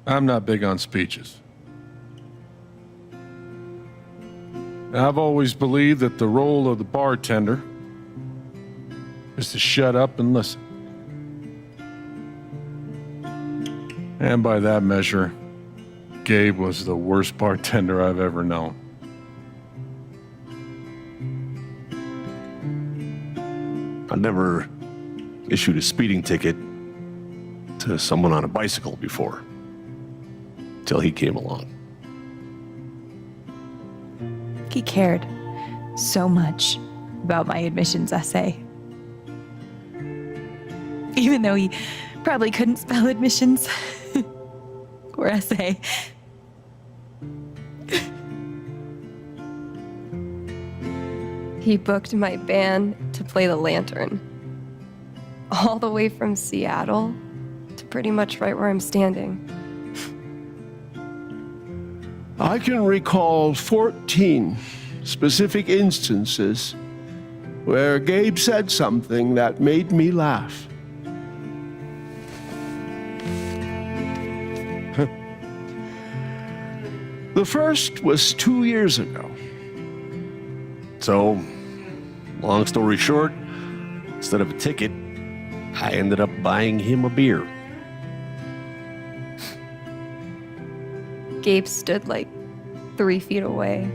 I'm not big on speeches. I've always believed that the role of the bartender is to shut up and listen. And by that measure, Gabe was the worst bartender I've ever known. I never issued a speeding ticket to someone on a bicycle before, till he came along. He cared so much about my admissions essay. Even though he probably couldn't spell admissions or essay. He booked my band to play the Lantern. All the way from Seattle to pretty much right where I'm standing. I can recall 14 specific instances where Gabe said something that made me laugh. The first was 2 years ago. So, long story short, instead of a ticket, I ended up buying him a beer. Gabe stood like 3 feet away,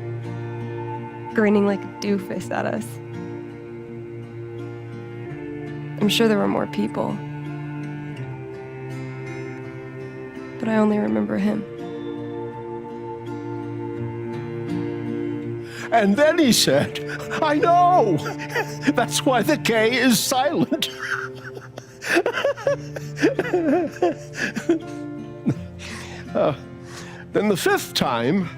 grinning like a doofus at us. I'm sure there were more people, but I only remember him. And then he said, I know! That's why the K is silent. Then the fifth time,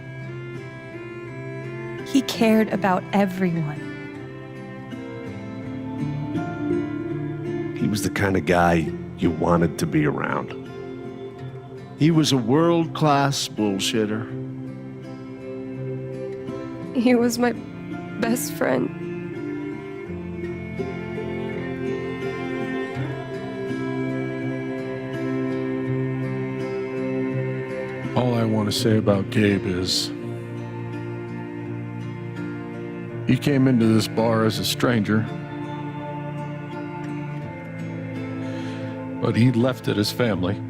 He cared about everyone. He was the kind of guy you wanted to be around. he was a world-class bullshitter. He was my best friend. All I want to say about Gabe is he came into this bar as a stranger, but he left it as family.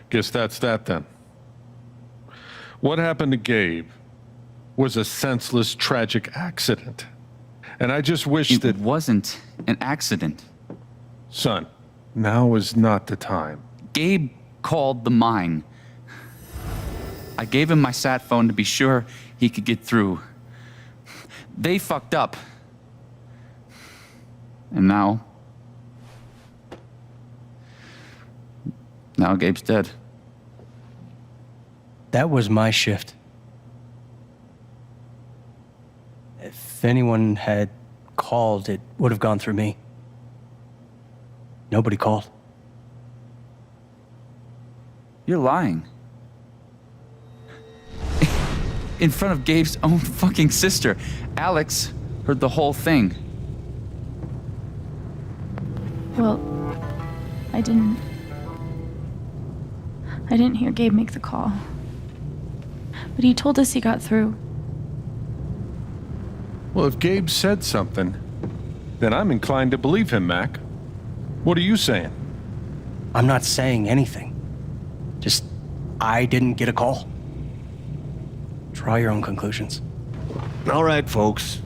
Guess that's that then. What happened to Gabe was a senseless, tragic accident. And I just wish It that... wasn't an accident. Son, now is not the time. Gabe called the mine. I gave him my sat phone to be sure he could get through. They fucked up. And now Gabe's dead. That was my shift. If anyone had called, it would have gone through me. Nobody called. You're lying. In front of Gabe's own fucking sister. Alex heard the whole thing. Well, I didn't hear Gabe make the call. But he told us he got through. Well, if Gabe said something, then I'm inclined to believe him, Mac. What are you saying? I'm not saying anything. Just, I didn't get a call. Draw your own conclusions. All right, folks.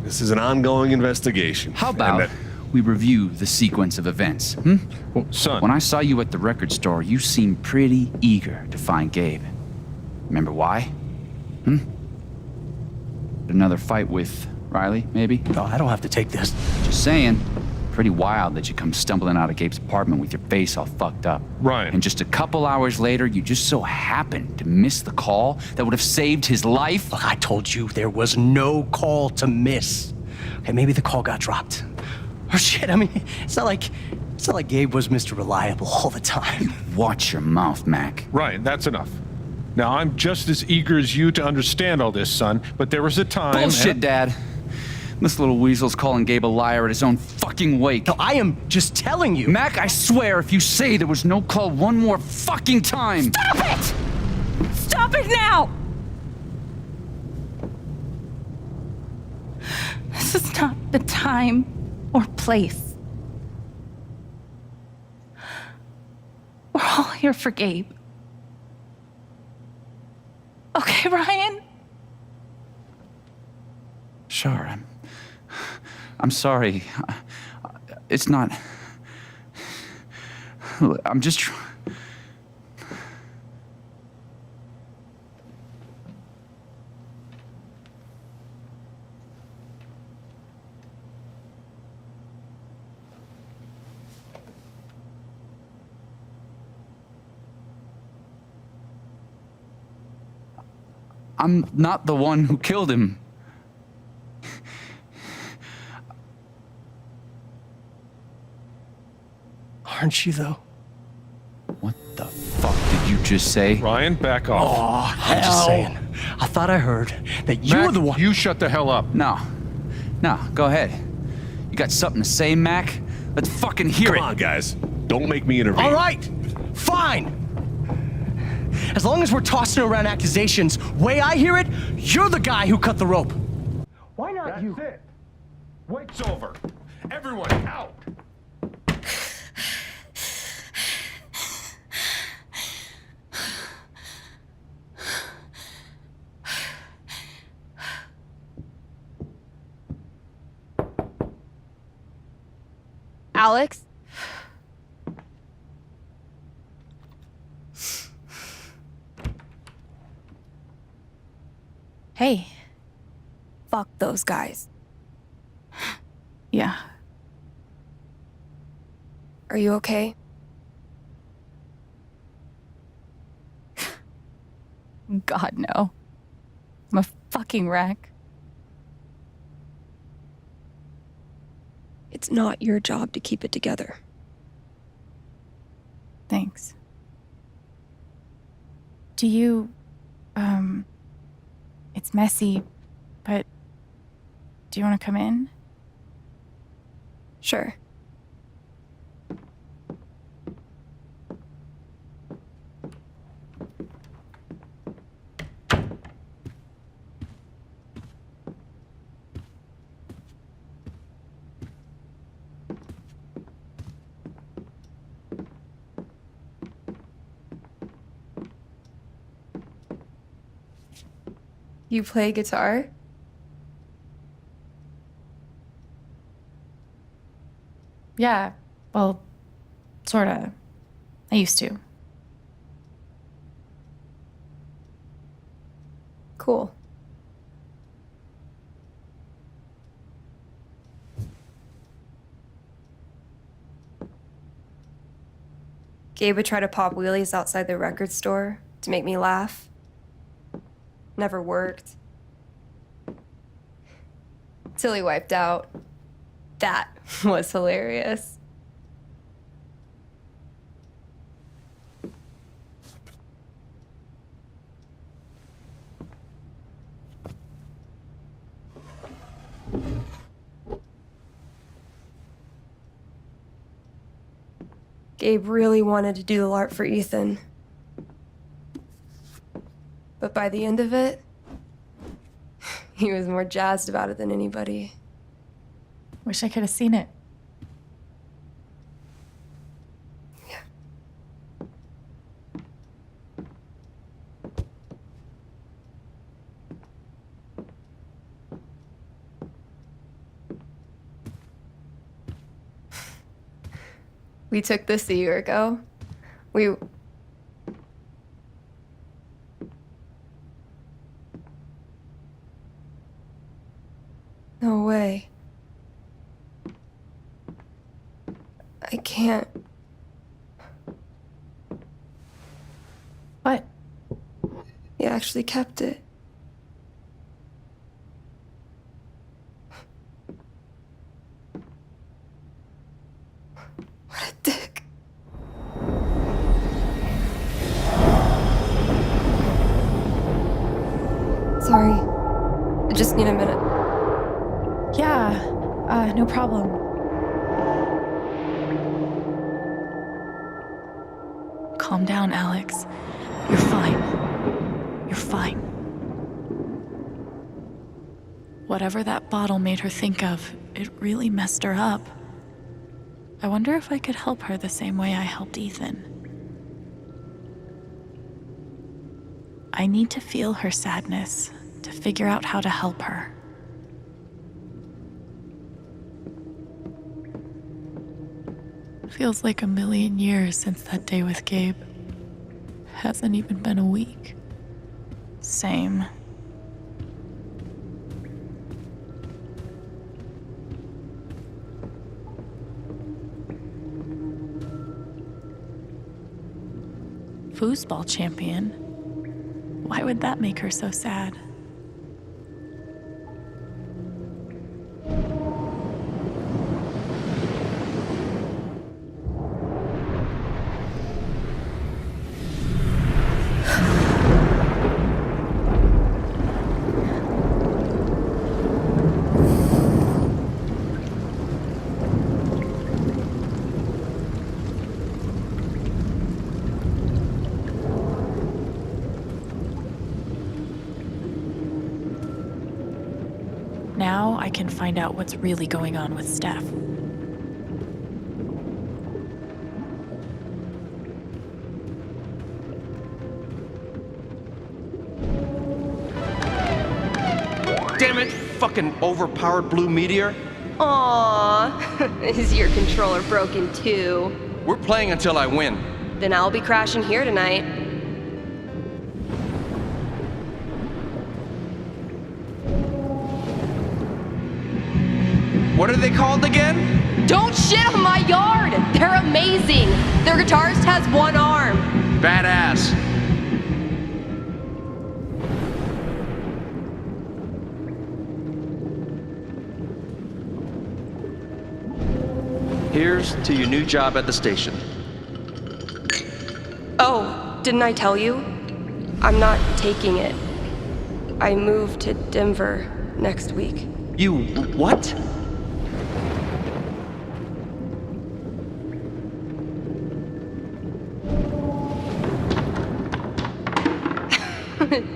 This is an ongoing investigation. How about we review the sequence of events, hmm? Well, son... When I saw you at the record store, you seemed pretty eager to find Gabe. Remember why? Another fight with Riley, maybe? No, I don't have to take this. Just saying. Pretty wild that you come stumbling out of Gabe's apartment with your face all fucked up. Ryan. And just a couple hours later, you just so happened to miss the call that would have saved his life. Look, I told you there was no call to miss. Okay, maybe the call got dropped. Or shit, I mean, it's not like Gabe was Mr. Reliable all the time. Watch your mouth, Mac. Ryan, that's enough. Now, I'm just as eager as you to understand all this, son, but there was a time... Bullshit, Dad. This little weasel's calling Gabe a liar at his own fucking wake. No, I am just telling you. Mac, I swear, if you say there was no call one more fucking time... Stop it! Stop it now! This is not the time or place. We're all here for Gabe. Okay, Ryan? Sure, I'm sorry. It's not... I'm just... I'm not the one who killed him. Aren't you, though? What the fuck did you just say? Ryan, back off. Oh, I'm just saying. I thought I heard that you Mac, were the one. you shut the hell up. No, go ahead. You got something to say, Mac? Let's fucking hear Come it. on, guys. Don't make me intervene. All right, fine. As long as we're tossing around accusations, way I hear it, you're the guy who cut the rope. Why not you? it. Wait's over. Everyone out. Alex? Hey. Fuck those guys. Yeah. Are you okay? God, no. I'm a fucking wreck. It's not your job to keep it together. Thanks. Do you, it's messy, but do you want to come in? Sure. You play guitar? Yeah, well, sorta. I used to. Cool. Gabe would try to pop wheelies outside the record store to make me laugh. Never worked. Till he wiped out. That was hilarious. Gabe really wanted to do the LARP for Ethan. But by the end of it, he was more jazzed about it than anybody. Wish I could have seen it. Yeah. We took this a year ago. No way. I can't. What? He actually kept it. What a dick. Sorry. I just need a minute. Yeah, no problem. Calm down, Alex. You're fine. You're fine. Whatever that bottle made her think of, it really messed her up. I wonder if I could help her the same way I helped Ethan. I need to feel her sadness to figure out how to help her. Feels like a million years since that day with Gabe. Hasn't even been a week. Same. Foosball champion? Why would that make her so sad? Now I can find out what's really going on with Steph. Damn it, fucking overpowered blue meteor. Aww. Is your controller broken too? We're playing until I win. Then I'll be crashing here tonight. What are they called again? Don't shit on my yard! They're amazing! Their guitarist has one arm. Badass. Here's to your new job at the station. Oh, didn't I tell you? I'm not taking it. I move to Denver next week. You what?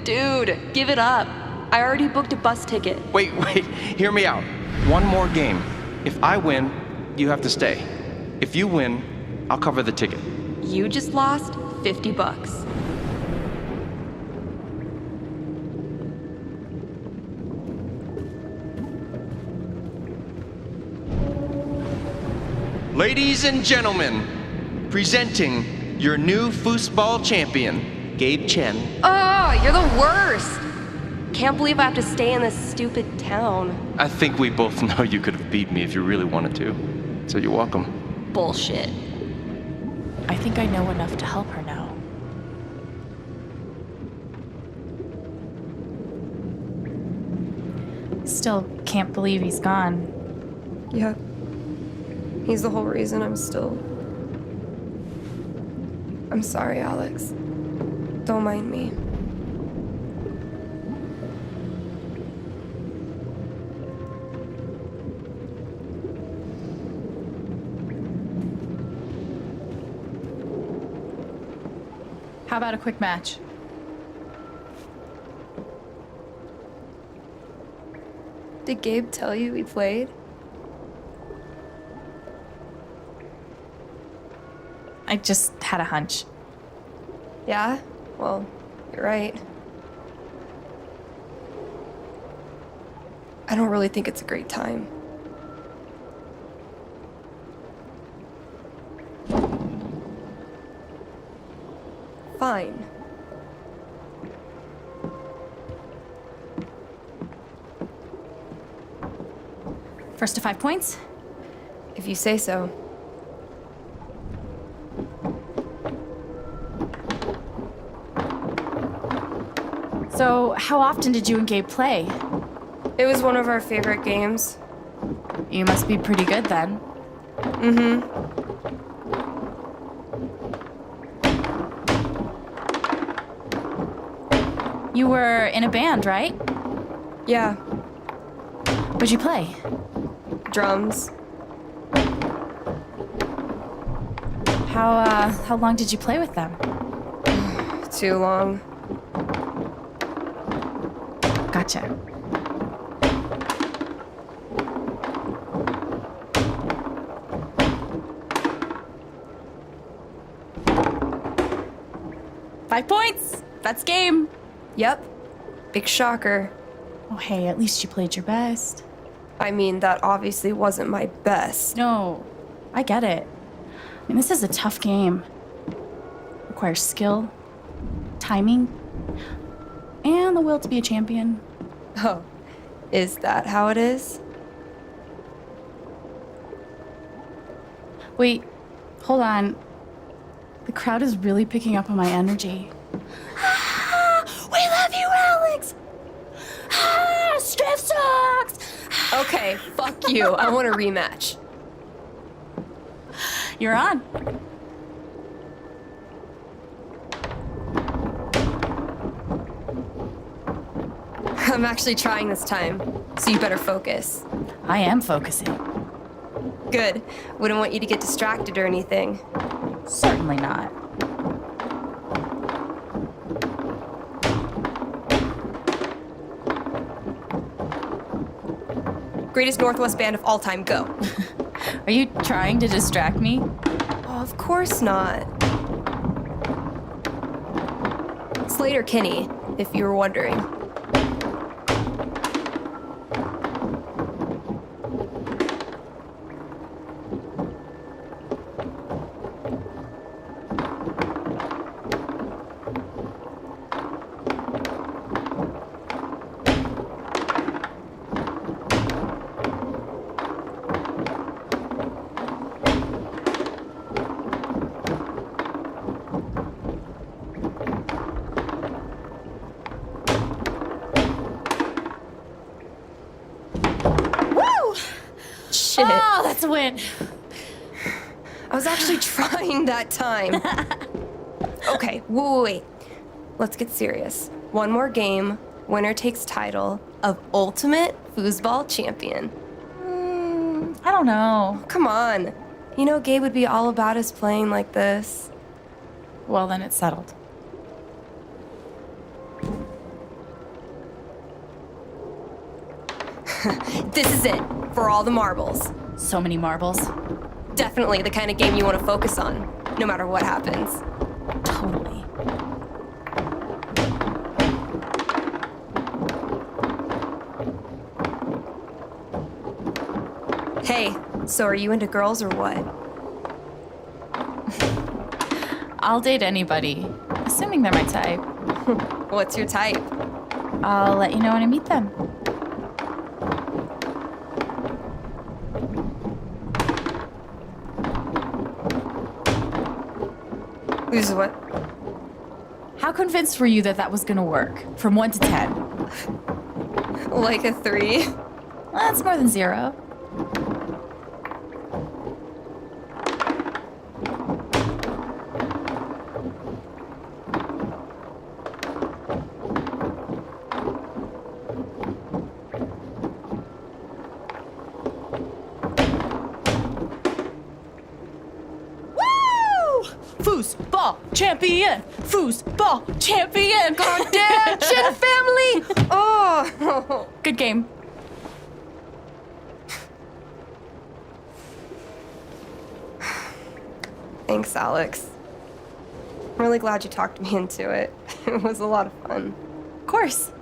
Dude, give it up. I already booked a bus ticket. Wait, hear me out. One more game. If I win, you have to stay. If you win, I'll cover the ticket. You just lost $50. Ladies and gentlemen, presenting your new foosball champion, Gabe Chen. Oh, you're the worst. Can't believe I have to stay in this stupid town. I think we both know you could have beat me if you really wanted to. So you're welcome. Bullshit. I think I know enough to help her now. Still can't believe he's gone. Yeah. He's the whole reason I'm sorry, Alex. Don't mind me. How about a quick match? Did Gabe tell you he played? I just had a hunch. Yeah? Well, you're right. I don't really think it's a great time. Fine. First to 5 points? If you say so. So, how often did you and Gabe play? It was one of our favorite games. You must be pretty good then. You were in a band, right? Yeah, What'd you play? drums. How long did you play with them? Too long. Gotcha. Five points. That's game. Yep. Big shocker. Oh, hey, at least you played your best. I mean, that obviously wasn't my best. No, I get it. I mean, this is a tough game. Requires skill, timing, and the will to be a champion. Oh, is that how it is? Wait, hold on. The crowd is really picking up on my energy. We love you, Alex! Steph sucks! Okay, fuck you. I want a rematch. You're on. I'm actually trying this time, so you better focus. I am focusing. Good. Wouldn't want you to get distracted or anything. Certainly not. Greatest Northwest band of all time, go. Are you trying to distract me? Oh, of course not. Slater Kinney, if you were wondering. Shit. Oh, that's a win. I was actually trying that time. Okay, wait. Let's get serious. One more game. Winner takes title of Ultimate Foosball Champion. I don't know. Come on. You know Gabe would be all about us playing like this. Well, then it's settled. This is it, for all the marbles. So many marbles. Definitely the kind of game you want to focus on, no matter what happens. Totally. Hey, so are you into girls or what? I'll date anybody, assuming they're my type. What's your type? I'll let you know when I meet them. Who's what? How convinced were you that that was gonna work? From 1 to 10? Like a 3? Well, that's more than 0. Foosball champion! Foosball champion! Goddamn shit, family! Oh! Good game. Thanks, Alex. I'm really glad you talked me into it. It was a lot of fun. Of course.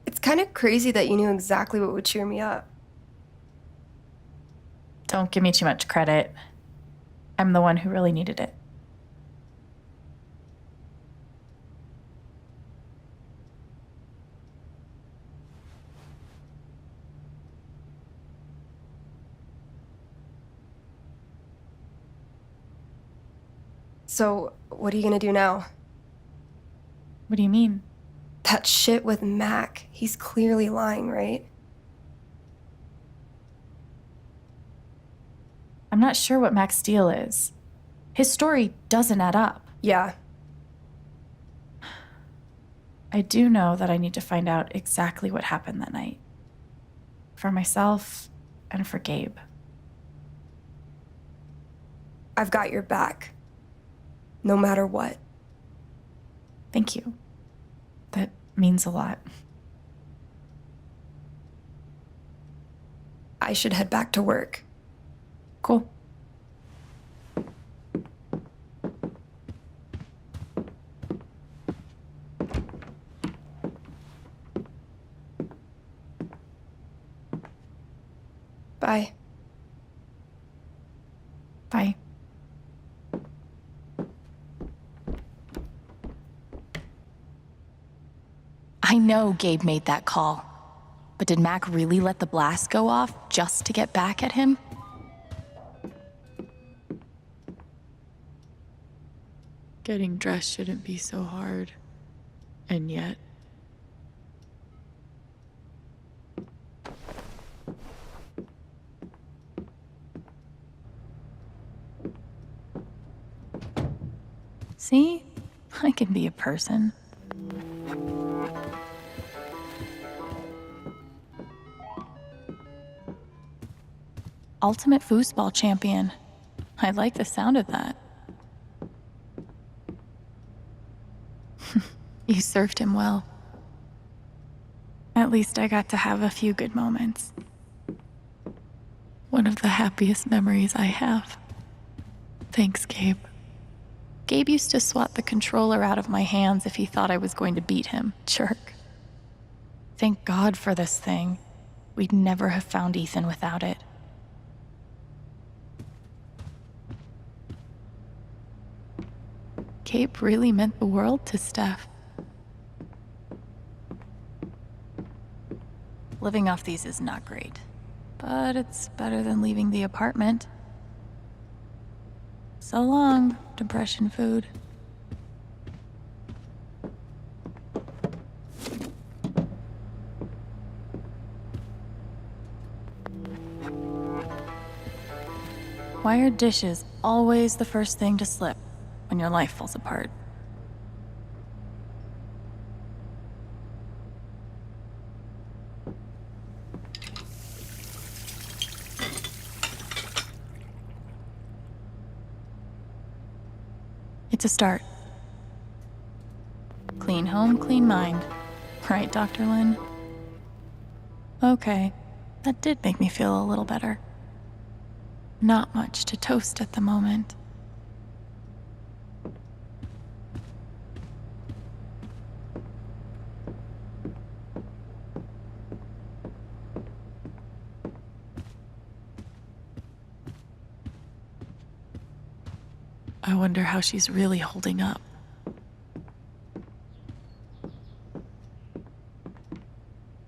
It's kind of crazy that you knew exactly what would cheer me up. Don't give me too much credit. I'm the one who really needed it. So, what are you gonna do now? What do you mean? That shit with Mac, he's clearly lying, right? I'm not sure what Mac's deal is. His story doesn't add up. Yeah. I do know that I need to find out exactly what happened that night. For myself and for Gabe. I've got your back. No matter what. Thank you. That means a lot. I should head back to work. Cool. Bye. Bye. I know Gabe made that call, but did Mac really let the blast go off just to get back at him? Getting dressed shouldn't be so hard. And yet. See? I can be a person. Ultimate foosball champion. I like the sound of that. You served him well. At least I got to have a few good moments. One of the happiest memories I have. Thanks, Gabe. Gabe used to swat the controller out of my hands if he thought I was going to beat him. Jerk. Thank God for this thing. We'd never have found Ethan without it. Gabe really meant the world to Steph. Living off these is not great, but it's better than leaving the apartment. So long, depression food. Why are dishes always the first thing to slip when your life falls apart? It's a start. Clean home, clean mind. Right, Dr. Lin? Okay, that did make me feel a little better. Not much to toast at the moment. I wonder how she's really holding up.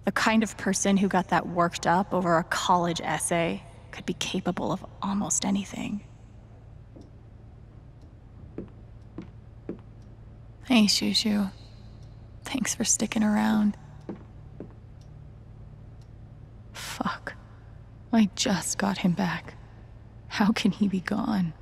The kind of person who got that worked up over a college essay could be capable of almost anything. Hey, Shushu. Thanks for sticking around. Fuck. I just got him back. How can he be gone?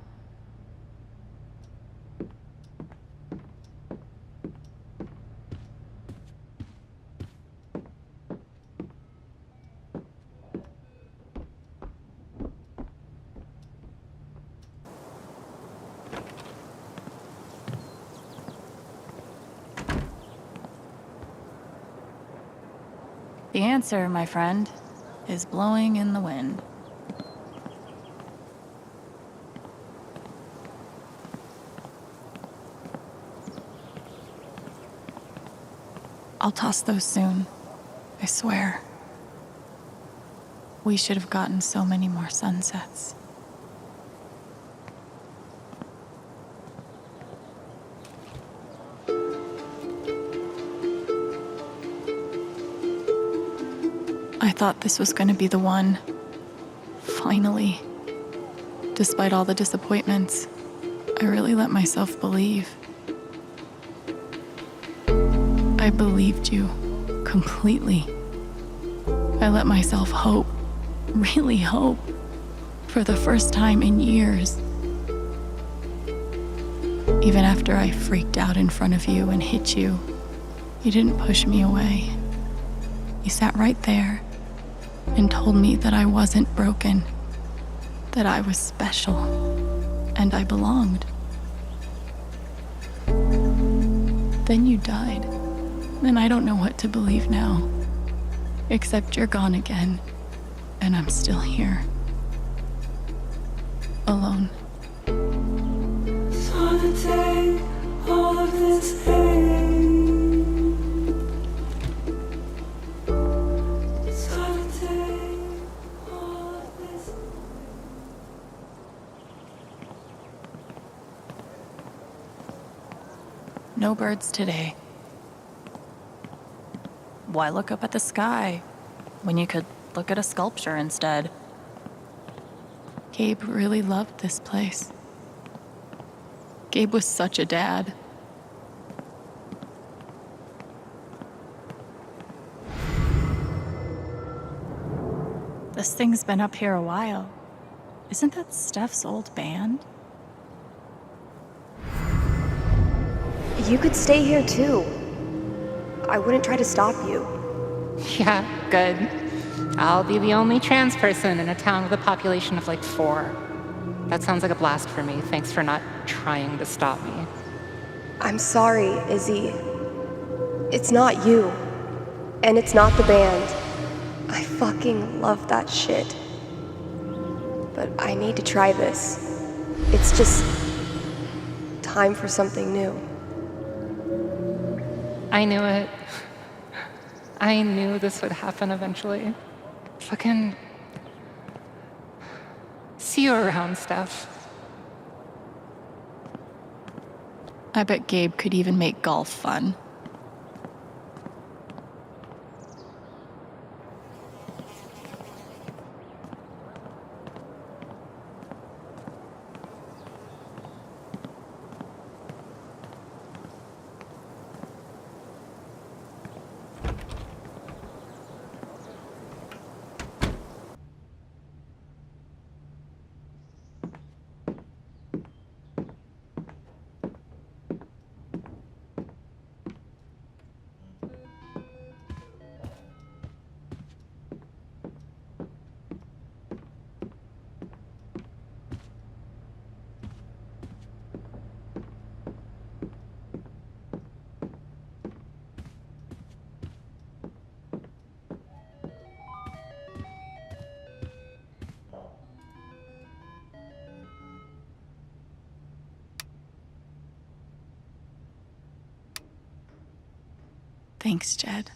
The answer, my friend, is blowing in the wind. I'll toss those soon, I swear. We should have gotten so many more sunsets. I thought this was going to be the one. Finally. Despite all the disappointments, I really let myself believe. I I believed you completely. I let myself hope, really hope, for the first time in years. Even after I freaked out in front of you and hit you, you didn't push me away. You sat right there and told me that I wasn't broken, that I was special, and I belonged. Then you died, and I don't know what to believe now, except you're gone again, and I'm still here. Alone. So to take all of this hate. So to take all of this. No birds today. Why look up at the sky when you could look at a sculpture instead? Gabe really loved this place. Gabe was such a dad. This thing's been up here a while. Isn't that Steph's old band? You could stay here too. I wouldn't try to stop you. Yeah, good. I'll be the only trans person in a town with a population of like 4. That sounds like a blast for me. Thanks for not trying to stop me. I'm sorry, Izzy. It's not you. And it's not the band. I fucking love that shit. But I need to try this. It's just time for something new. I knew it. I knew this would happen eventually. Fucking... See you around, Steph. I bet Gabe could even make golf fun. Thanks, Jed.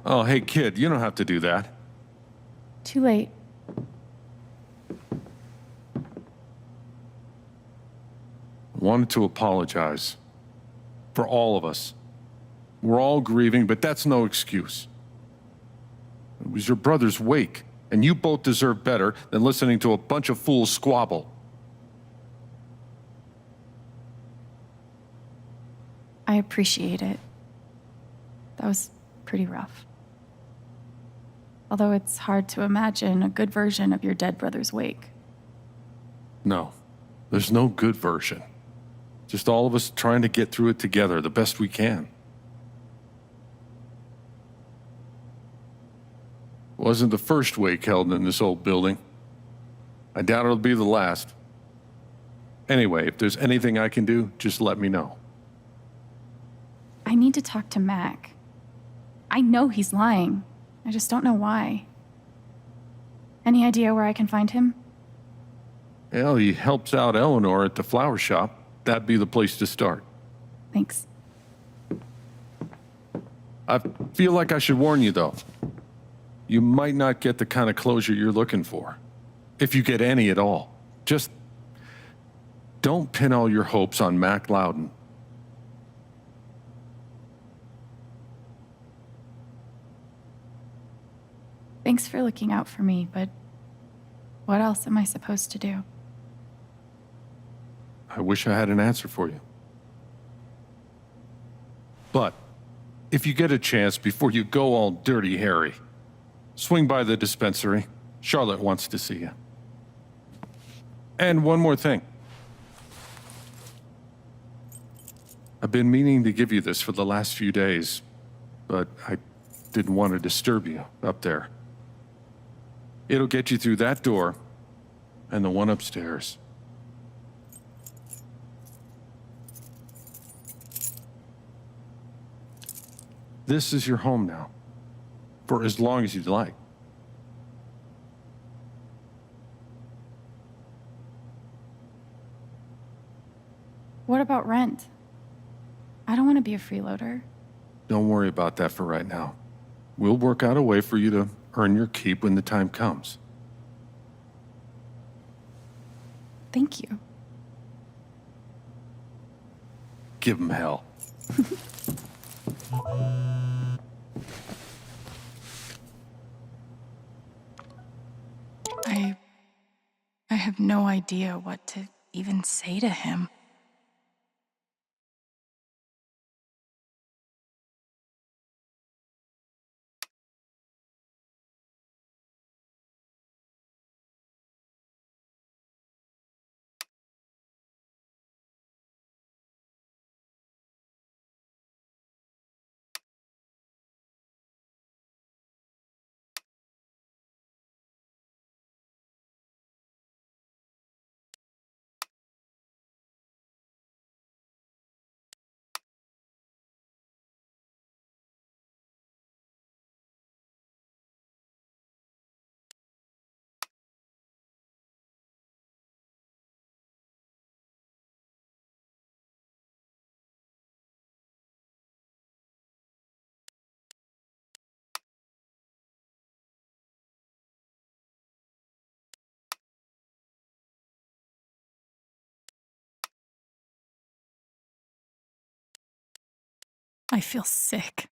Oh, hey, kid, you don't have to do that. Too late. I wanted to apologize. For all of us. We're all grieving, but that's no excuse. It was your brother's wake, and you both deserve better than listening to a bunch of fools squabble. I appreciate it. That was pretty rough. Although it's hard to imagine a good version of your dead brother's wake. No, there's no good version. Just all of us trying to get through it together the best we can. It wasn't the first wake held in this old building. I doubt it'll be the last. Anyway, if there's anything I can do, just let me know. I need to talk to Mac. I know he's lying. I just don't know why. Any idea where I can find him? Well, he helps out Eleanor at the flower shop. That'd be the place to start. Thanks. I feel like I should warn you, though. You might not get the kind of closure you're looking for. If you get any at all. Just don't pin all your hopes on Mac Loudon. Thanks for looking out for me, but what else am I supposed to do? I wish I had an answer for you. But if you get a chance before you go all dirty Harry, swing by the dispensary. Charlotte wants to see you. And one more thing. I've been meaning to give you this for the last few days, but I didn't want to disturb you up there. It'll get you through that door and the one upstairs. This is your home now, for as long as you'd like. What about rent? I don't want to be a freeloader. Don't worry about that for right now. We'll work out a way for you to earn your keep when the time comes. Thank you. Give him hell. I have no idea what to even say to him. I feel sick.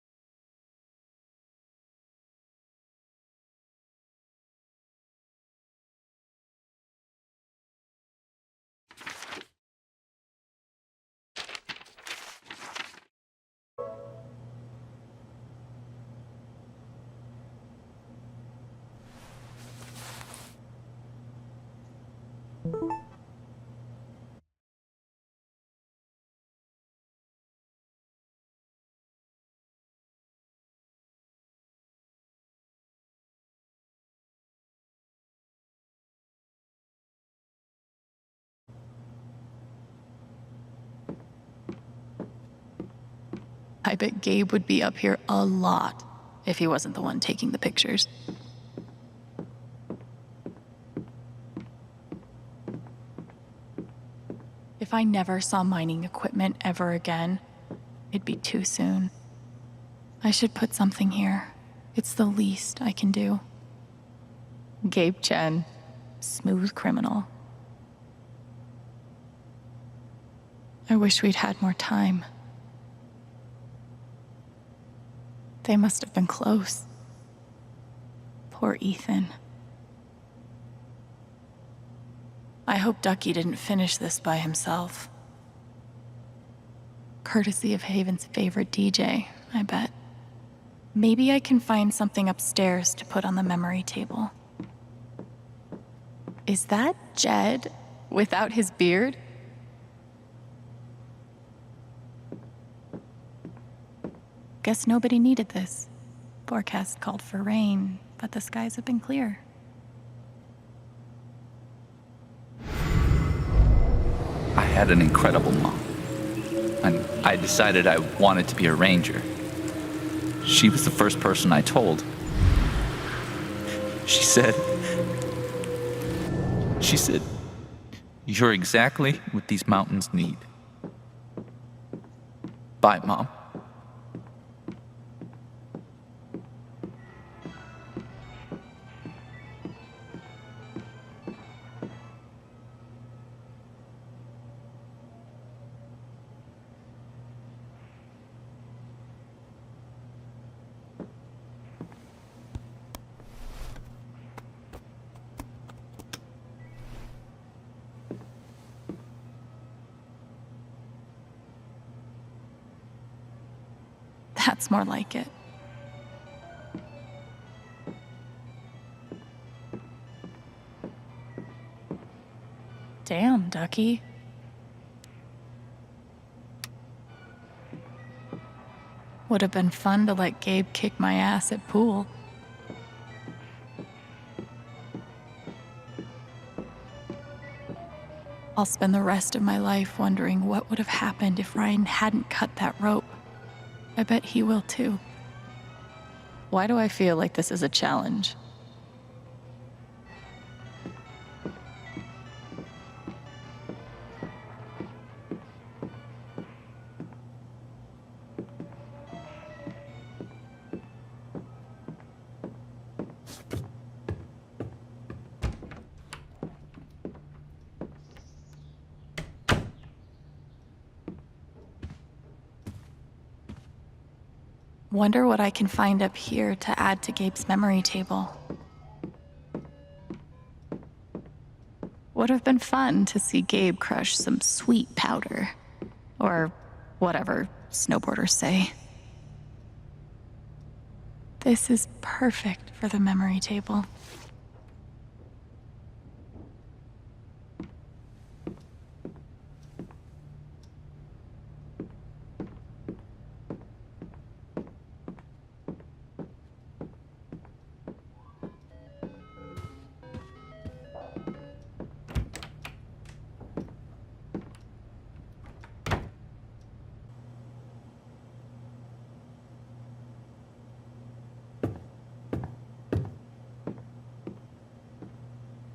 I bet Gabe would be up here a lot if he wasn't the one taking the pictures. If I never saw mining equipment ever again, it'd be too soon. I should put something here. It's the least I can do. Gabe Chen, smooth criminal. I wish we'd had more time. They must have been close. Poor Ethan. I hope Ducky didn't finish this by himself. Courtesy of Haven's favorite DJ, I bet. Maybe I can find something upstairs to put on the memory table. Is that Jed without his beard? Guess nobody needed this. Forecast called for rain, but the skies have been clear. I had an incredible mom, and I decided I wanted to be a ranger. She was the first person I told. She said She said, "You're exactly what these mountains need." Bye, Mom. That's more like it. Damn, Ducky. Would have been fun to let Gabe kick my ass at pool. I'll spend the rest of my life wondering what would have happened if Ryan hadn't cut that rope. I bet he will too. Why do I feel like this is a challenge? Wonder what I can find up here to add to Gabe's memory table. Would have been fun to see Gabe crush some sweet powder. Or whatever snowboarders say. This is perfect for the memory table.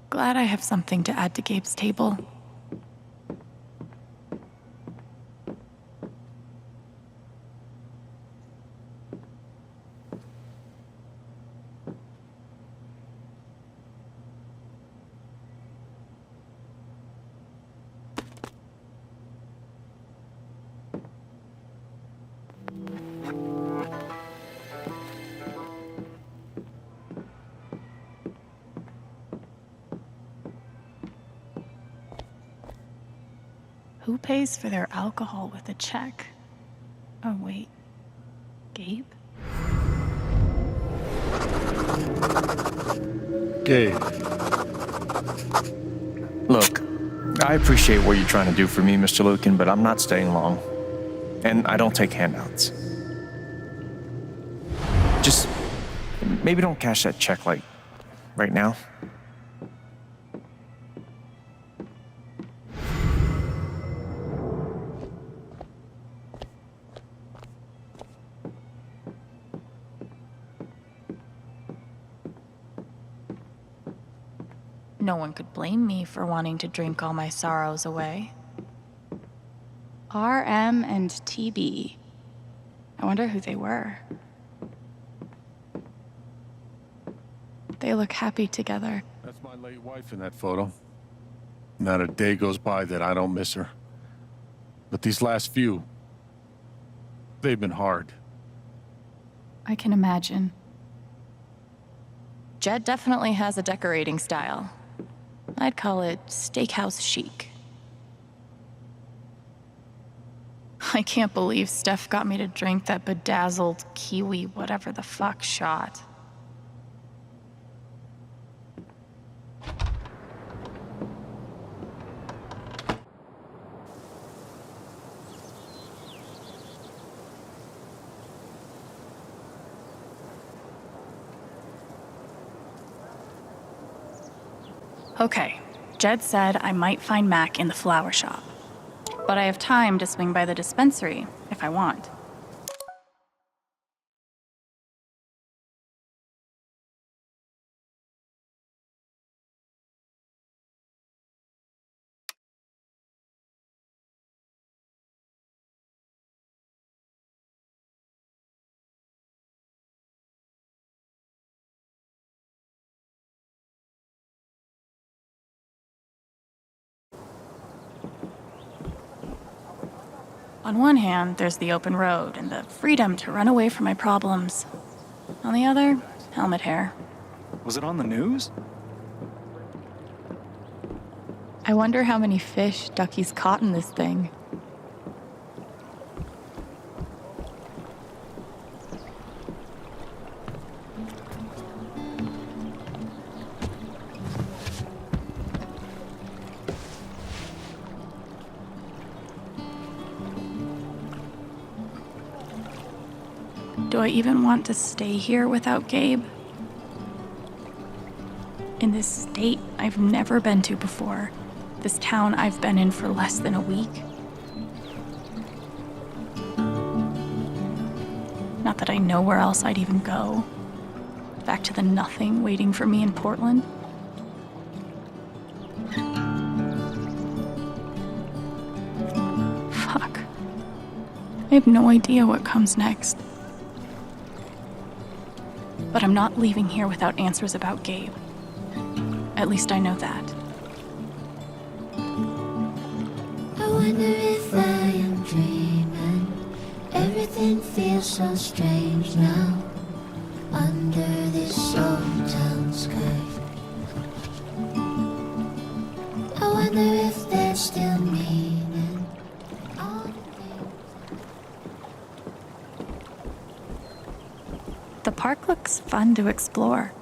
Glad I have something to add to Gabe's table. Who pays for their alcohol with a check? Oh, wait. Gabe? Gabe. Look, I appreciate what you're trying to do for me, Mr. Lucan, but I'm not staying long. And I don't take handouts. Just maybe don't cash that check, like, right now. No one could blame me for wanting to drink all my sorrows away. RM and TB. I wonder who they were. They look happy together. That's my late wife in that photo. Not a day goes by that I don't miss her. But these last few, they've been hard. I can imagine. Jed definitely has a decorating style. I'd call it steakhouse chic. I can't believe Steph got me to drink that bedazzled kiwi whatever the fuck shot. Okay, Jed said I might find Mac in the flower shop. But I have time to swing by the dispensary if I want. On one hand, there's the open road and the freedom to run away from my problems. On the other, helmet hair. Was it on the news? I wonder how many fish Ducky's caught in this thing. Do I even want to stay here without Gabe? In this state I've never been to before. This town I've been in for less than a week. Not that I know where else I'd even go. Back to the nothing waiting for me in Portland. Fuck. I have no idea what comes next. But I'm not leaving here without answers about Gabe. At least I know that. I wonder if I am dreaming. Everything feels so strange now. Under this old town sky, I wonder if there's still meaning. All the things. The park looks fun to explore.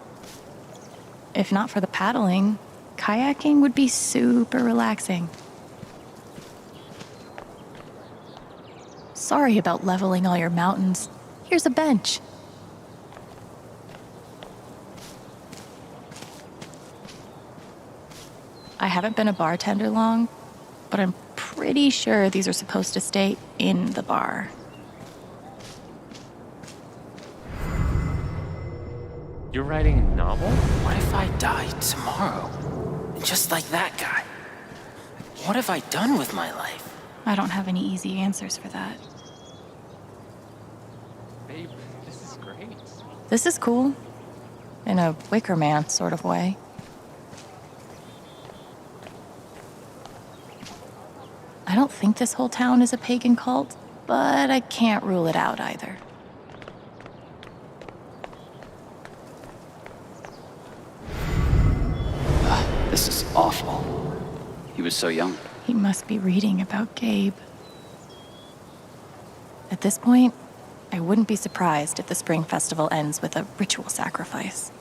If not for the paddling, kayaking would be super relaxing. Sorry about leveling all your mountains. Here's a bench. I haven't been a bartender long, but I'm pretty sure these are supposed to stay in the bar. You're writing a novel? What if I die tomorrow? Just like that guy? What have I done with my life? I don't have any easy answers for that. Babe, this is great. This is cool. In a Wicker Man sort of way. I don't think this whole town is a pagan cult, but I can't rule it out either. This is awful. He was so young. He must be reading about Gabe. At this point, I wouldn't be surprised if the spring festival ends with a ritual sacrifice.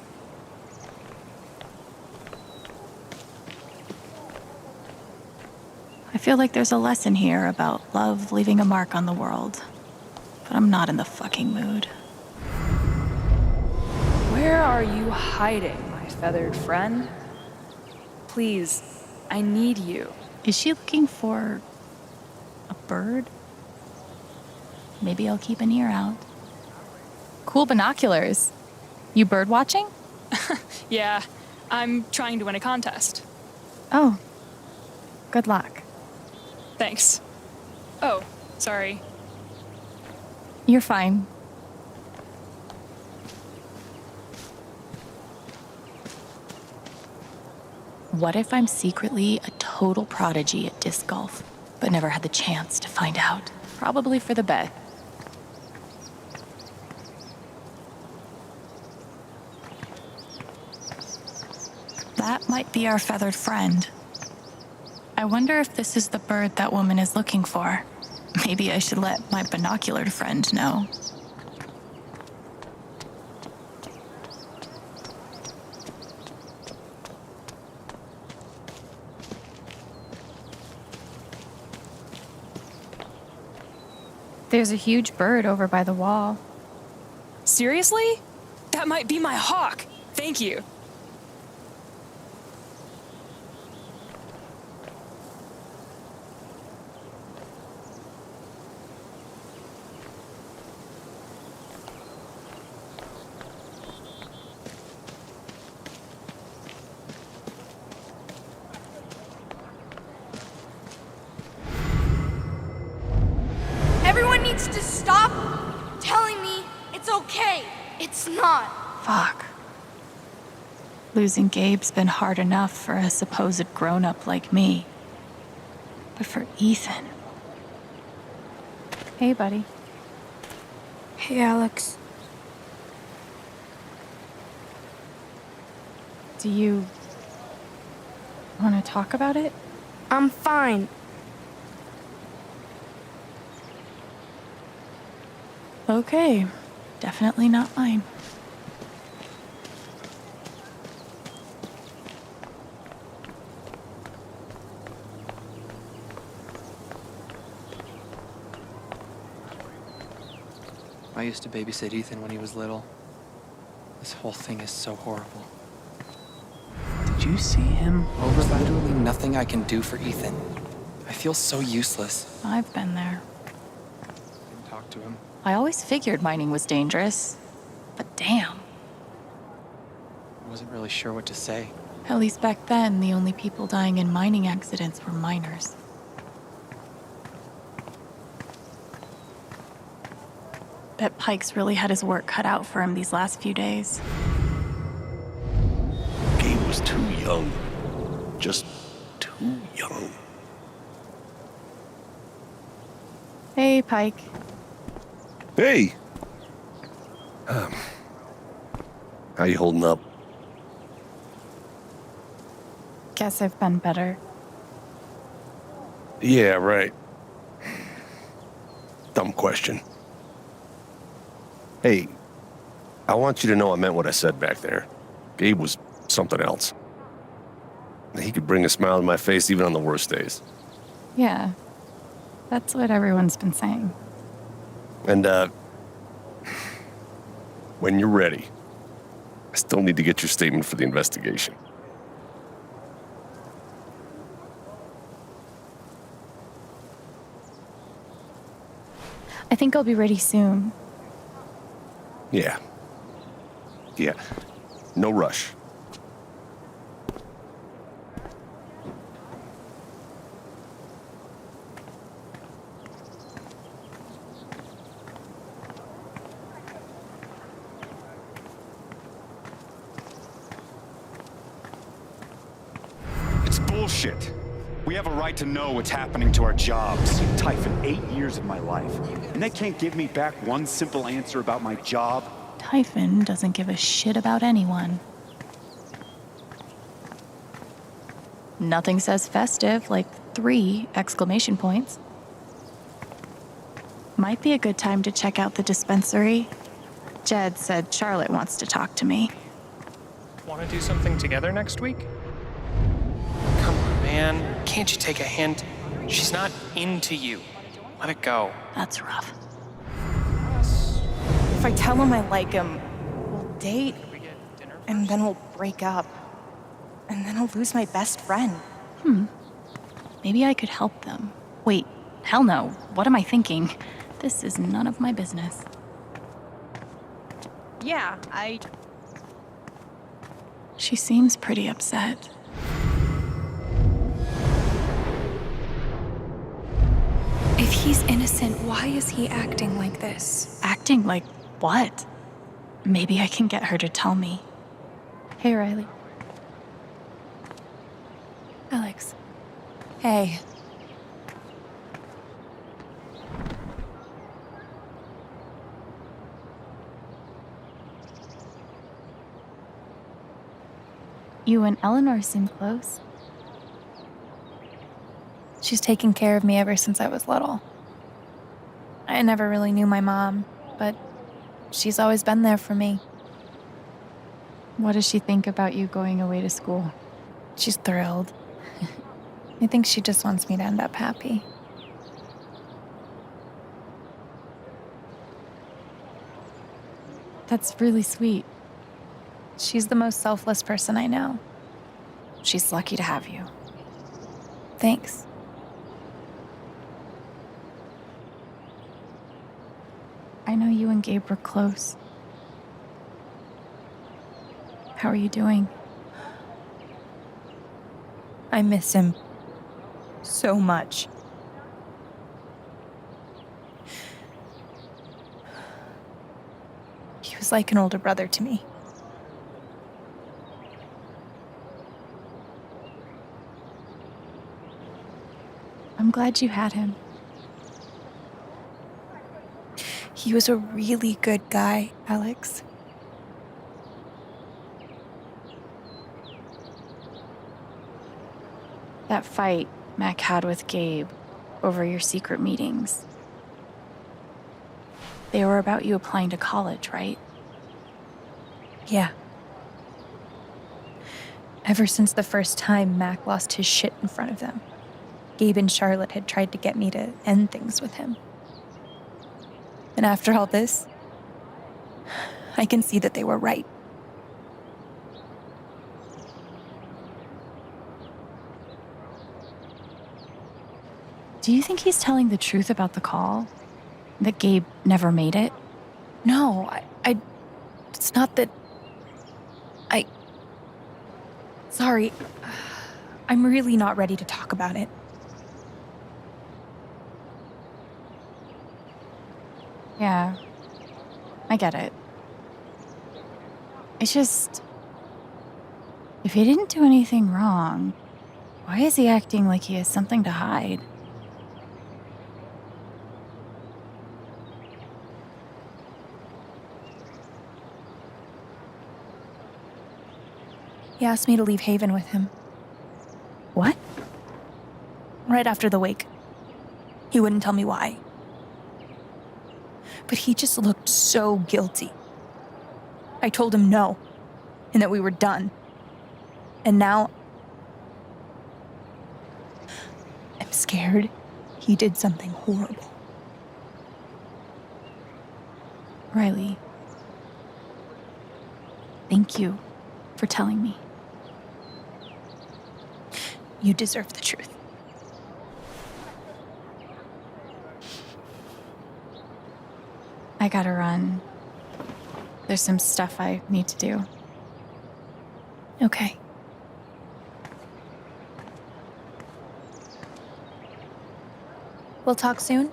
I feel like there's a lesson here about love leaving a mark on the world, but I'm not in the fucking mood. Where are you hiding, my feathered friend? Please, I need you. Is she looking for a bird? Maybe I'll keep an ear out. Cool binoculars. You bird watching? Yeah, I'm trying to win a contest. Oh, good luck. Thanks. Oh, sorry. You're fine. What if I'm secretly a total prodigy at disc golf, but never had the chance to find out? Probably for the best. That might be our feathered friend. I wonder if this is the bird that woman is looking for. Maybe I should let my binoculared friend know. There's a huge bird over by the wall. Seriously? That might be my hawk. Thank you. Everyone needs to stop telling me it's okay. It's not. Fuck. Losing Gabe's been hard enough for a supposed grown-up like me. But for Ethan... Hey, buddy. Hey, Alex. Do you want to talk about it? I'm fine. Okay. Definitely not mine. I used to babysit Ethan when he was little. This whole thing is so horrible. Did you see him? There's literally nothing I can do for Ethan. I feel so useless. I've been there. Didn't talk to him. I always figured mining was dangerous. But damn. I wasn't really sure what to say. At least back then, the only people dying in mining accidents were miners. Bet Pike's really had his work cut out for him these last few days. Gabe was too young. Just too young. Hey, Pike. Hey! How you holding up? Guess I've been better. Yeah, right. Dumb question. Hey, I want you to know I meant what I said back there. Gabe was something else. He could bring a smile to my face even on the worst days. Yeah. That's what everyone's been saying. And, when you're ready, I still need to get your statement for the investigation. I think I'll be ready soon. Yeah. Yeah. No rush. It's bullshit. We have a right to know what's happening to our jobs. Typhon, 8 years of my life. And they can't give me back one simple answer about my job? Typhon doesn't give a shit about anyone. Nothing says festive like 3 exclamation points. Might be a good time to check out the dispensary. Jed said Charlotte wants to talk to me. Want to do something together next week? Come on, man. Can't you take a hint? She's not into you. Let it go. That's rough. If I tell him I like him, we'll date, and then we'll break up. And then I'll lose my best friend. Maybe I could help them. Wait, hell no. What am I thinking? This is none of my business. Yeah, She seems pretty upset. If he's innocent, why is he acting like this? Acting like what? Maybe I can get her to tell me. Hey, Riley. Alex. Hey. You and Eleanor seem close. She's taken care of me ever since I was little. I never really knew my mom, but she's always been there for me. What does she think about you going away to school? She's thrilled. I think she just wants me to end up happy. That's really sweet. She's the most selfless person I know. She's lucky to have you. Thanks. I know you and Gabe were close. How are you doing? I miss him so much. He was like an older brother to me. I'm glad you had him. He was a really good guy, Alex. That fight Mac had with Gabe over your secret meetings. They were about you applying to college, right? Yeah. Ever since the first time Mac lost his shit in front of them, Gabe and Charlotte had tried to get me to end things with him. And after all this, I can see that they were right. Do you think he's telling the truth about the call? That Gabe never made it? No, it's not that. Sorry. I'm really not ready to talk about it. Yeah, I get it. It's just, if he didn't do anything wrong, why is he acting like he has something to hide? He asked me to leave Haven with him. What? Right after the wake. He wouldn't tell me why. But he just looked so guilty. I told him no, and that we were done. And now, I'm scared he did something horrible. Riley, thank you for telling me. You deserve the truth. I gotta run. There's some stuff I need to do. Okay. We'll talk soon?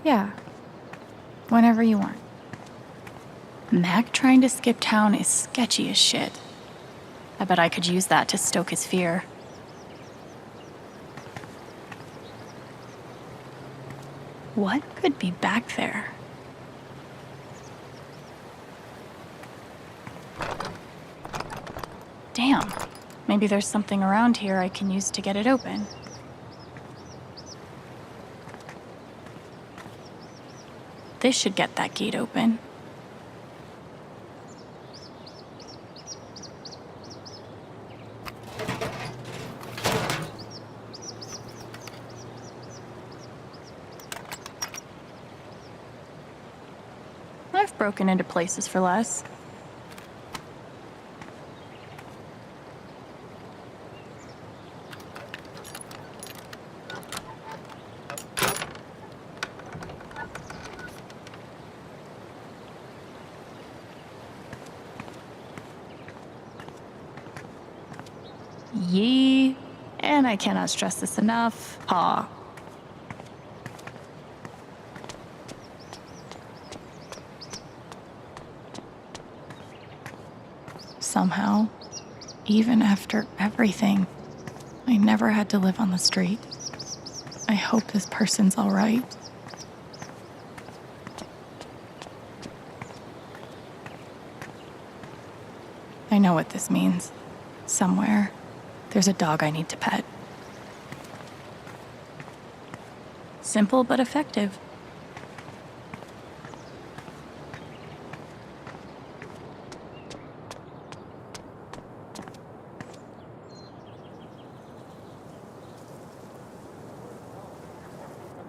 Yeah. Whenever you want. Mac trying to skip town is sketchy as shit. I bet I could use that to stoke his fear. What could be back there? Damn. Maybe there's something around here I can use to get it open. This should get that gate open. I've broken into places for less. Yee. And I cannot stress this enough. Ha. Somehow, even after everything, I never had to live on the street. I hope this person's all right. I know what this means. Somewhere, there's a dog I need to pet. Simple but effective.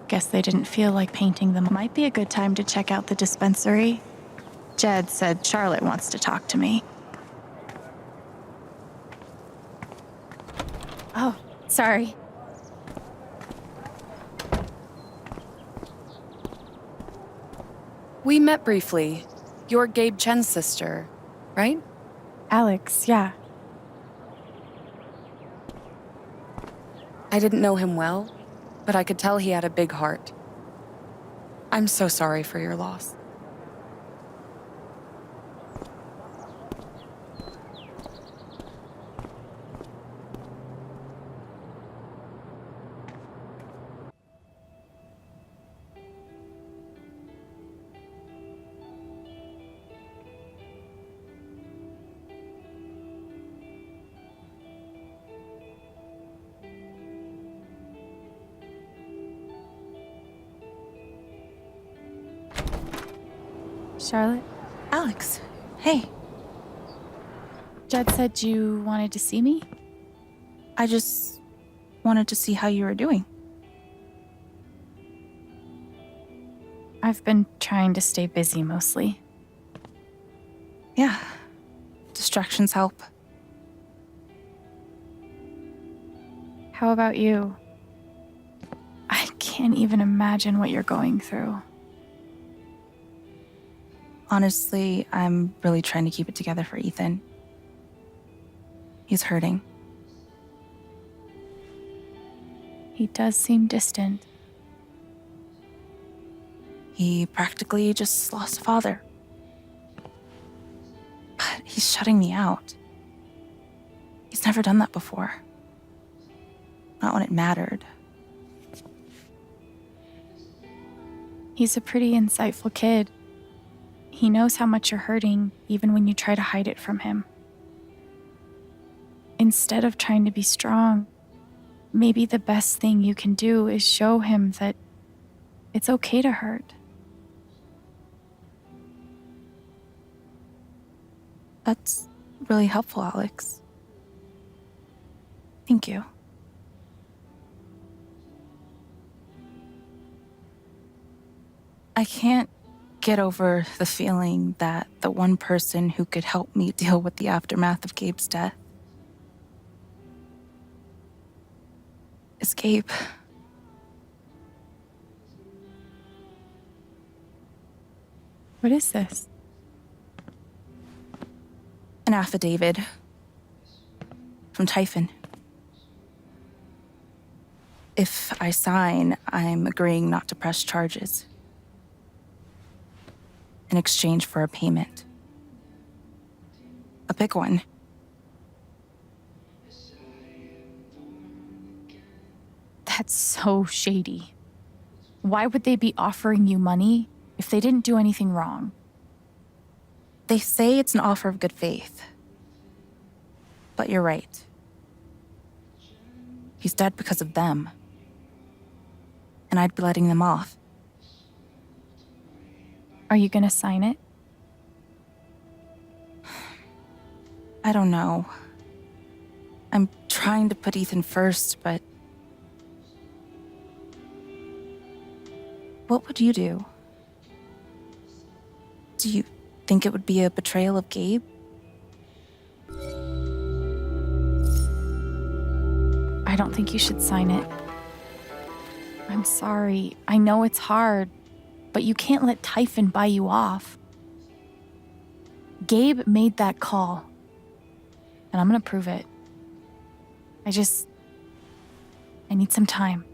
Guess they didn't feel like painting them. Might be a good time to check out the dispensary. Jed said Charlotte wants to talk to me. Oh, sorry. We met briefly. You're Gabe Chen's sister, right? Alex, yeah. I didn't know him well, but I could tell he had a big heart. I'm so sorry for your loss. Charlotte. Alex, hey. Jed said you wanted to see me? I just wanted to see how you were doing. I've been trying to stay busy mostly. Yeah, distractions help. How about you? I can't even imagine what you're going through. Honestly, I'm really trying to keep it together for Ethan. He's hurting. He does seem distant. He practically just lost a father. But he's shutting me out. He's never done that before. Not when it mattered. He's a pretty insightful kid. He knows how much you're hurting, even when you try to hide it from him. Instead of trying to be strong, maybe the best thing you can do is show him that it's okay to hurt. That's really helpful, Alex. Thank you. I can't get over the feeling that the one person who could help me deal with the aftermath of Gabe's death is Gabe. What is this? An affidavit from Typhon. If I sign, I'm agreeing not to press charges in exchange for a payment. A big one. That's so shady. Why would they be offering you money if they didn't do anything wrong? They say it's an offer of good faith. But you're right. He's dead because of them. And I'd be letting them off. Are you gonna sign it? I don't know. I'm trying to put Ethan first, but... What would you do? Do you think it would be a betrayal of Gabe? I don't think you should sign it. I'm sorry. I know it's hard, but you can't let Typhon buy you off. Gabe made that call, and I'm gonna prove it. I need some time.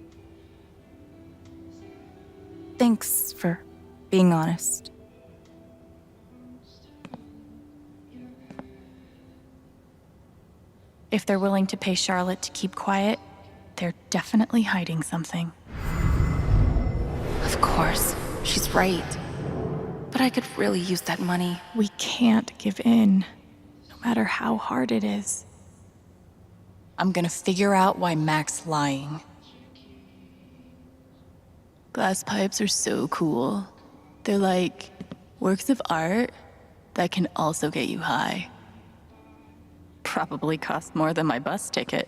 Thanks for being honest. If they're willing to pay Charlotte to keep quiet, they're definitely hiding something. Of course, she's right. But I could really use that money. We can't give in, no matter how hard it is. I'm gonna figure out why Mac's lying. Glass pipes are so cool. They're like works of art that can also get you high. Probably cost more than my bus ticket.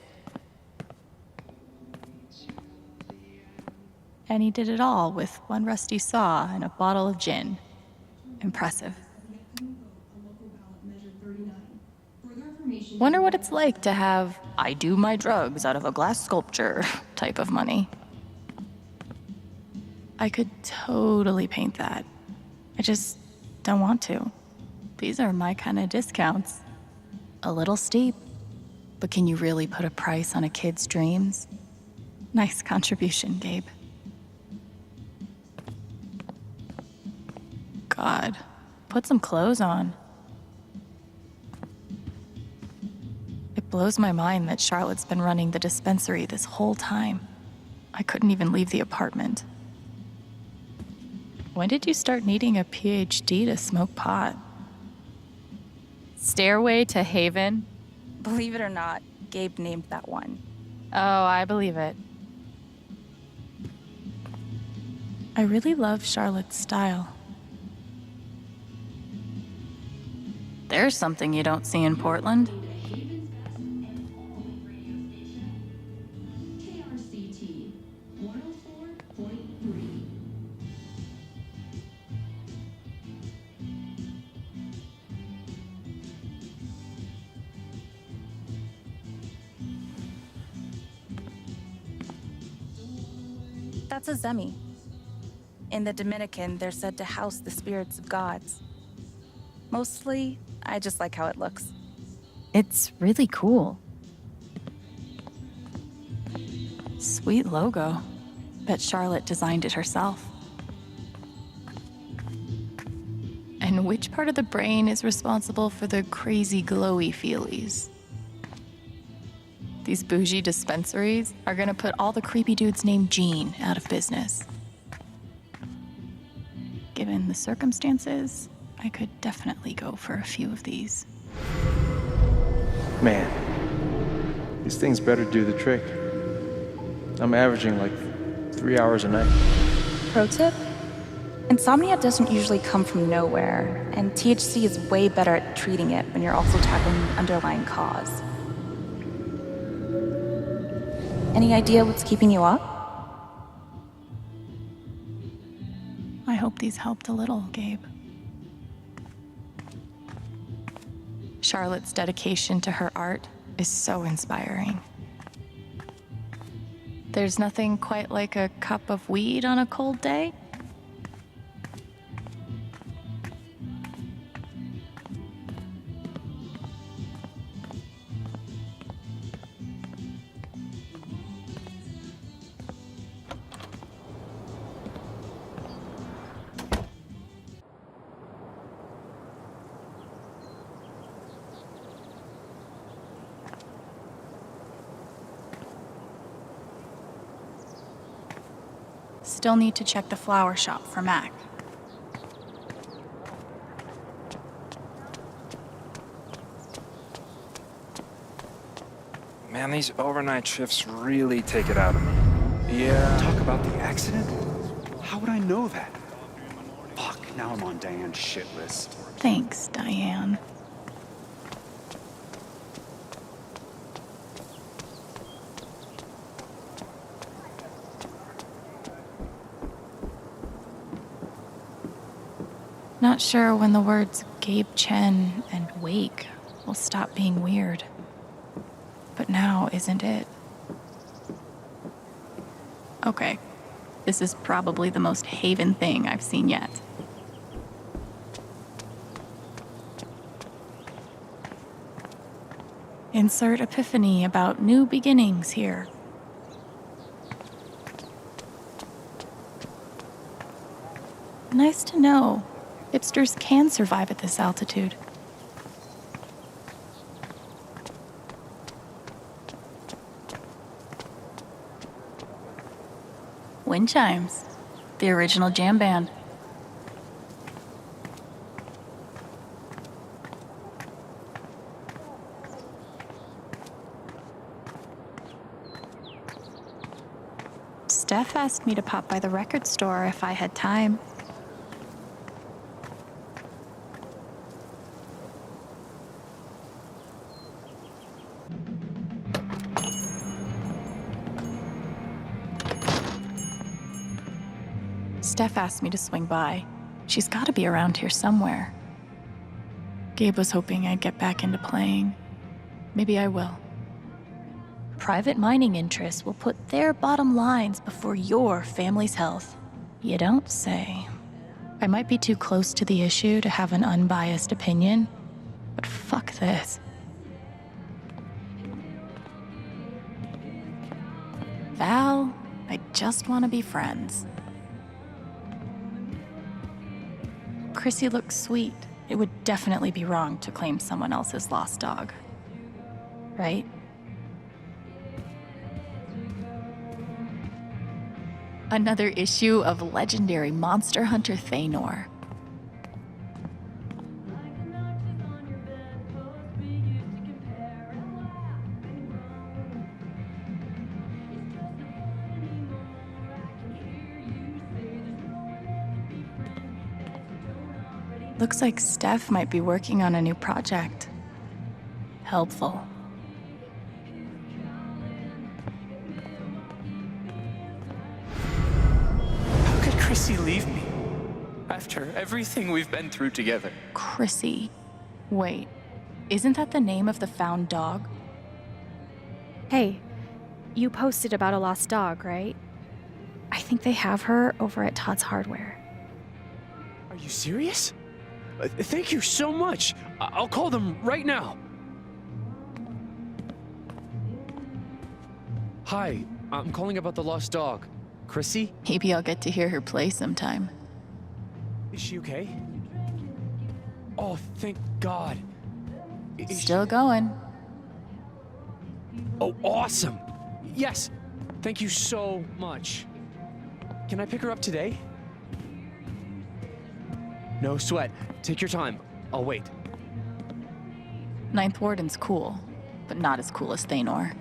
And he did it all with one rusty saw and a bottle of gin. Impressive. Wonder what it's like to have I do my drugs out of a glass sculpture type of money. I could totally paint that. I just don't want to. These are my kind of discounts. A little steep, but can you really put a price on a kid's dreams? Nice contribution, Gabe. God, put some clothes on. It blows my mind that Charlotte's been running the dispensary this whole time. I couldn't even leave the apartment. When did you start needing a PhD to smoke pot? Stairway to Haven? Believe it or not, Gabe named that one. Oh, I believe it. I really love Charlotte's style. There's something you don't see in Portland. That's a zemi. In the Dominican, they're said to house the spirits of gods. Mostly, I just like how it looks. It's really cool. Sweet logo. Bet Charlotte designed it herself. And which part of the brain is responsible for the crazy glowy feelies? These bougie dispensaries are gonna put all the creepy dudes named Gene out of business. Given the circumstances, I could definitely go for a few of these. Man, these things better do the trick. I'm averaging like 3 hours a night. Pro tip? Insomnia doesn't usually come from nowhere, and THC is way better at treating it when you're also tackling the underlying cause. Any idea what's keeping you up? I hope these helped a little, Gabe. Charlotte's dedication to her art is so inspiring. There's nothing quite like a cup of weed on a cold day. Still need to check the flower shop for Mac. Man, these overnight shifts really take it out of me. Yeah. Talk about the accident? How would I know that? Fuck, now I'm on Diane's shit list. Thanks, Diane. Not sure when the words Gabe Chen and Wake will stop being weird. But now isn't it? Okay, this is probably the most Haven thing I've seen yet. Insert epiphany about new beginnings here. Nice to know. Hipsters can survive at this altitude. Wind chimes, the original jam band. Steph asked me to pop by the record store if I had time. Steph asked me to swing by. She's got to be around here somewhere. Gabe was hoping I'd get back into playing. Maybe I will. Private mining interests will put their bottom lines before your family's health. You don't say. I might be too close to the issue to have an unbiased opinion, but fuck this. Val, I just want to be friends. Chrissy looks sweet. It would definitely be wrong to claim someone else's lost dog. Right? Another issue of legendary monster hunter Thanor. Looks like Steph might be working on a new project. Helpful. How could Chrissy leave me? After everything we've been through together. Chrissy. Wait, isn't that the name of the found dog? Hey, you posted about a lost dog, right? I think they have her over at Todd's Hardware. Are you serious? Thank you so much. I'll call them right now. Hi, I'm calling about the lost dog. Chrissy? Maybe I'll get to hear her play sometime. Is she okay? Oh, thank God. Still going. Oh, awesome. Yes. Thank you so much. Can I pick her up today? No sweat. Take your time. I'll wait. Ninth Warden's cool, but not as cool as Thanor.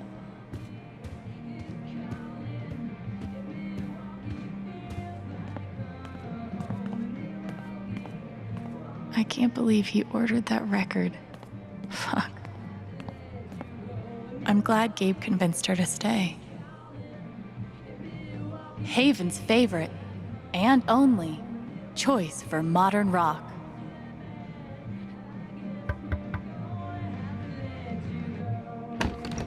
I can't believe he ordered that record. Fuck. I'm glad Gabe convinced her to stay. Haven's favorite, and only, choice for modern rock.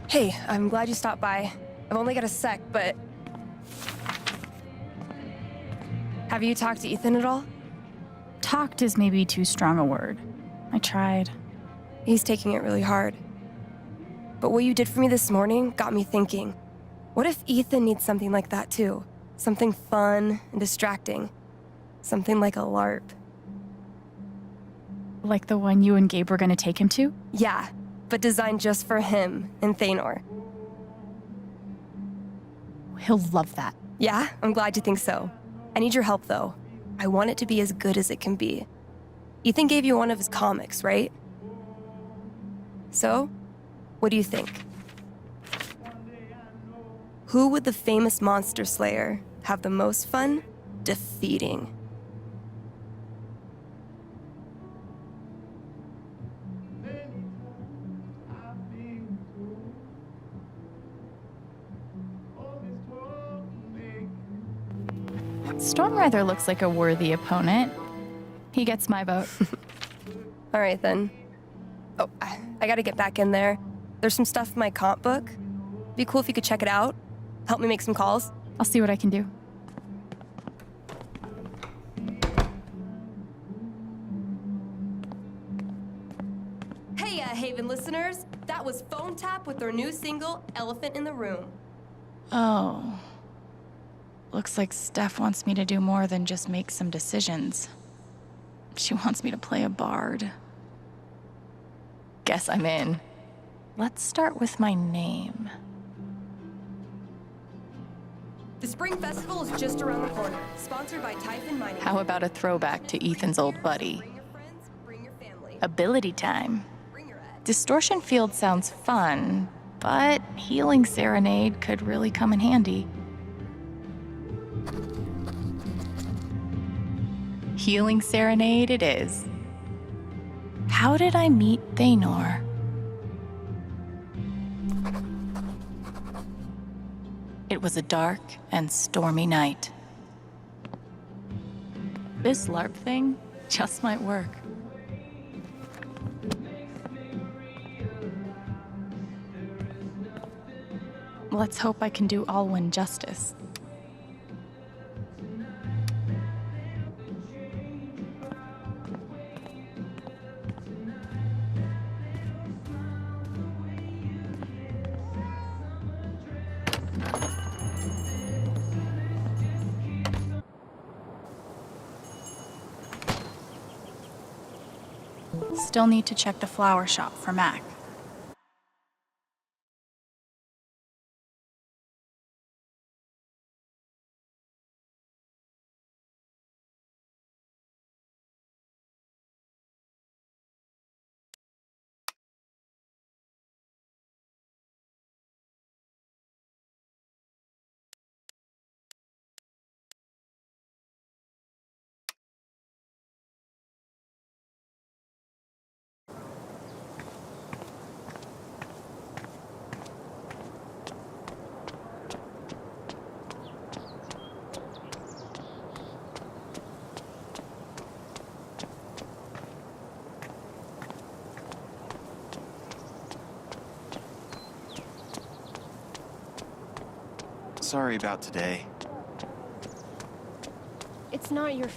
Hey, I'm glad you stopped by. I've only got a sec, but... Have you talked to Ethan at all? Talked is maybe too strong a word. I tried. He's taking it really hard. But what you did for me this morning got me thinking. What if Ethan needs something like that too? Something fun and distracting. Something like a LARP. Like the one you and Gabe were gonna take him to? Yeah, but designed just for him and Thanor. He'll love that. Yeah, I'm glad you think so. I need your help though. I want it to be as good as it can be. Ethan gave you one of his comics, right? So, what do you think? Who would the famous monster slayer have the most fun defeating? Stormrather looks like a worthy opponent. He gets my vote. All right then. Oh, I gotta get back in there. There's some stuff in my comp book. Be cool if you could check it out. Help me make some calls. I'll see what I can do. Hey, Haven listeners. That was Phone Tap with their new single, Elephant in the Room. Oh. Looks like Steph wants me to do more than just make some decisions. She wants me to play a bard. Guess I'm in. Let's start with my name. The Spring Festival is just around the corner. Sponsored by Typhon Mining. How about a throwback to Ethan's old buddy? Ability time. Distortion Field sounds fun, but Healing Serenade could really come in handy. Healing Serenade it is. How did I meet Thanor? It was a dark and stormy night. This LARP thing just might work. Let's hope I can do Alwyn justice. Still need to check the flower shop for Mac. sorry about today. It's not your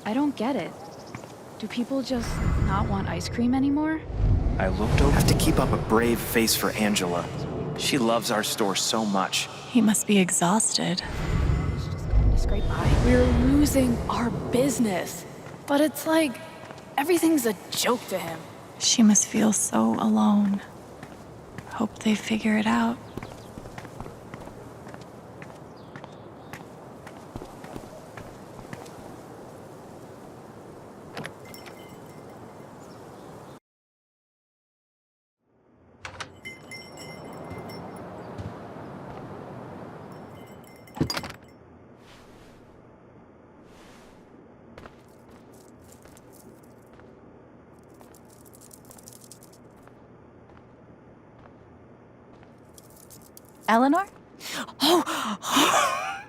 I don't get it. Do people just not want ice cream anymore? I looked over. Have to keep up a brave face for Angela. She loves our store so much. He must be exhausted. To scrape by? We're losing our business. But it's like everything's a joke to him. She must feel so alone. Hope they figure it out. Eleanor? Oh!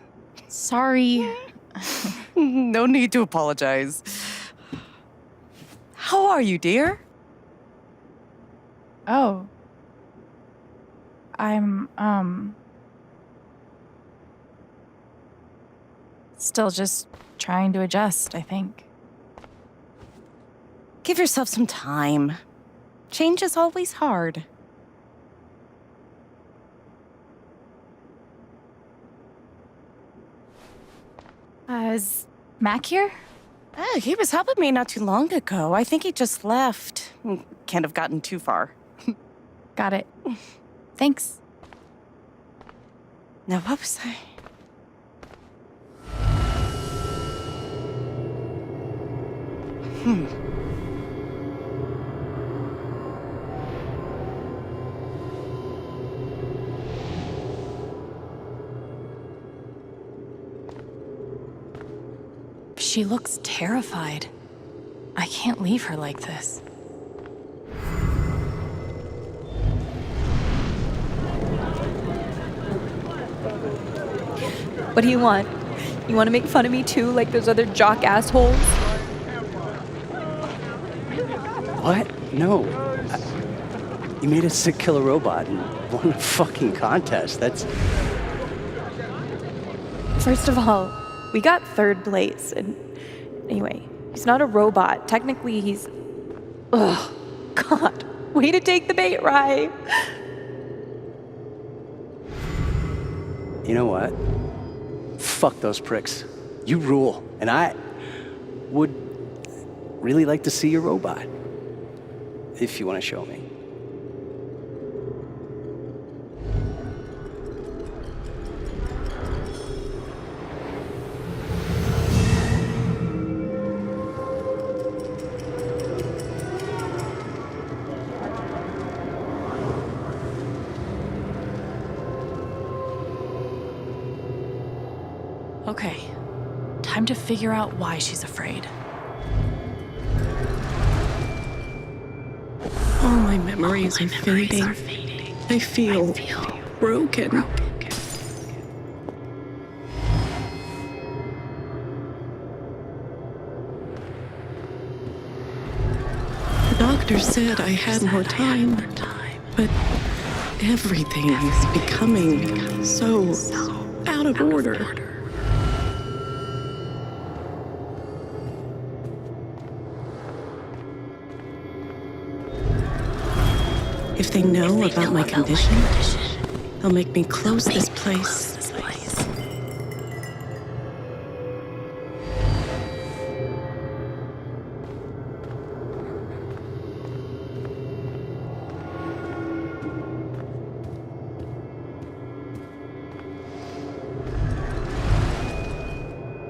Sorry. No need to apologize. How are you, dear? Oh. I'm, still just trying to adjust, I think. Give yourself some time. Change is always hard. Is Mac here? He was helping me not too long ago. I think he just left. Can't have gotten too far. Got it. Thanks. Now, what was I? She looks terrified. I can't leave her like this. What do you want? You want to make fun of me too, like those other jock assholes? What? No. You made a sick killer robot and won a fucking contest. That's... First of all, we got third place, and anyway, he's not a robot. Technically, he's... Ugh. God. Way to take the bait, Rye. You know what? Fuck those pricks. You rule. And I would really like to see your robot. If you want to show me. Okay, time to figure out why she's afraid. All my memories are fading. I feel broken. The doctor said I had more time, but everything is becoming so out of order. If they know about my condition, they'll make me close this place.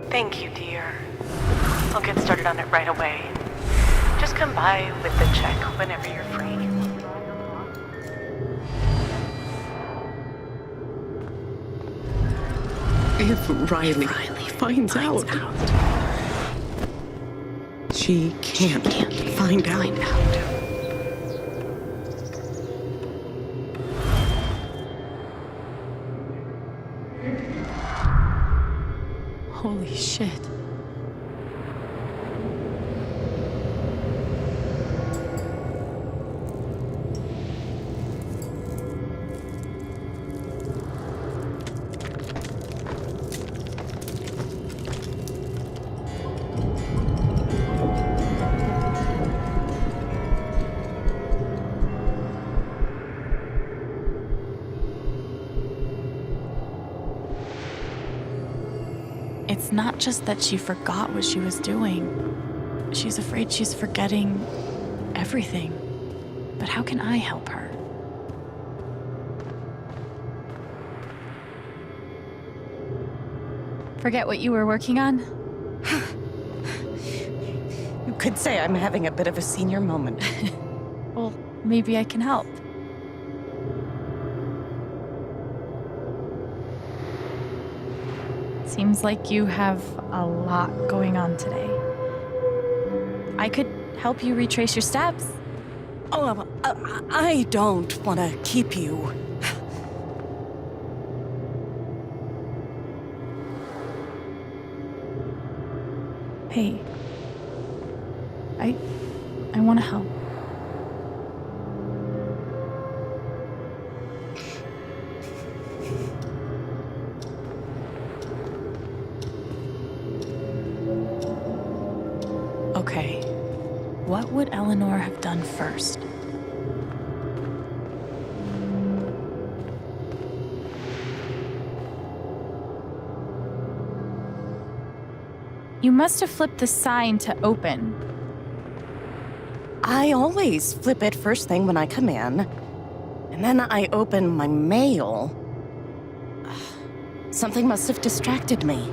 Thank you, dear. I'll get started on it right away. Just come by with the check whenever you're free. If Riley finds out, she can't find out. Holy shit. It's not just that she forgot what she was doing. She's afraid she's forgetting everything. But how can I help her? Forget what you were working on? You could say I'm having a bit of a senior moment. Well, maybe I can help. Seems like you have a lot going on today. I could help you retrace your steps. Oh, I don't want to keep you. Hey, I want to help. Okay, what would Eleanor have done first? You must have flipped the sign to open. I always flip it first thing when I come in, and then I open my mail. Something must have distracted me.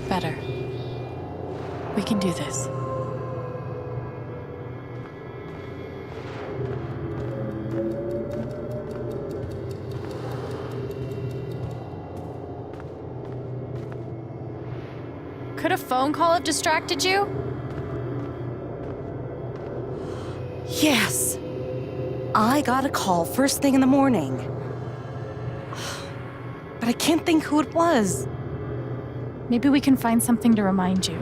Better. We can do this. Could a phone call have distracted you? Yes. I got a call first thing in the morning. But I can't think who it was. Maybe we can find something to remind you.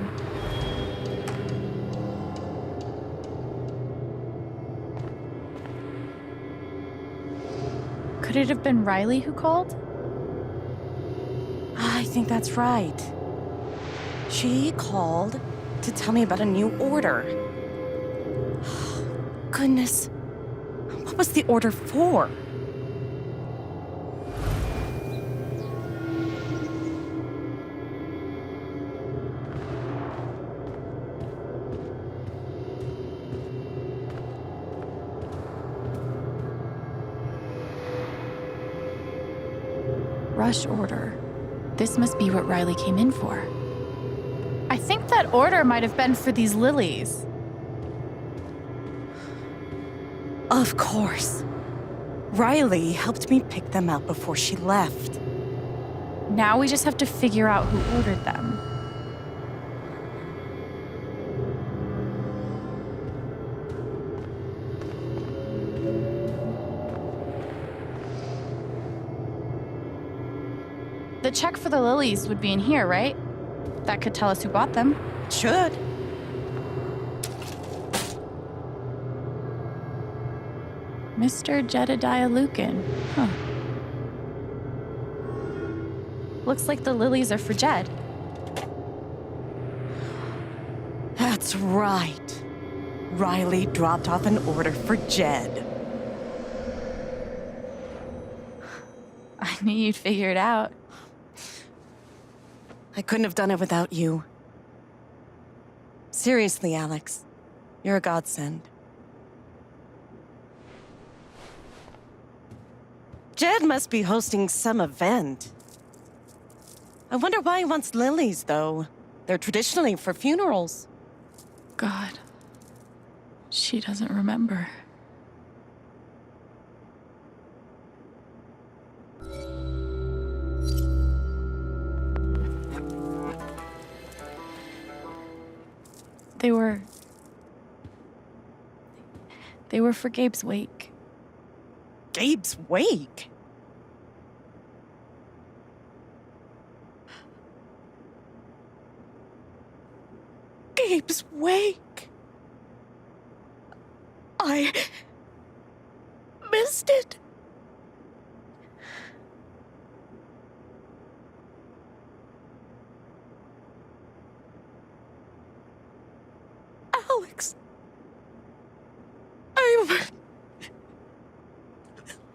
Could it have been Riley who called? I think that's right. She called to tell me about a new order. Goodness. What was the order for? Rush order. This must be what Riley came in for. I think that order might have been for these lilies. Of course. Riley helped me pick them out before she left. Now we just have to figure out who ordered them. The check for the lilies would be in here, right? That could tell us who bought them. Should. Mr. Jedediah Lucan. Huh. Looks like the lilies are for Jed. That's right. Riley dropped off an order for Jed. I knew you'd figure it out. I couldn't have done it without you. Seriously, Alex. You're a godsend. Jed must be hosting some event. I wonder why he wants lilies, though. They're traditionally for funerals. God. She doesn't remember. They were for Gabe's wake. Gabe's wake? Gabe's wake? I missed it. Alex.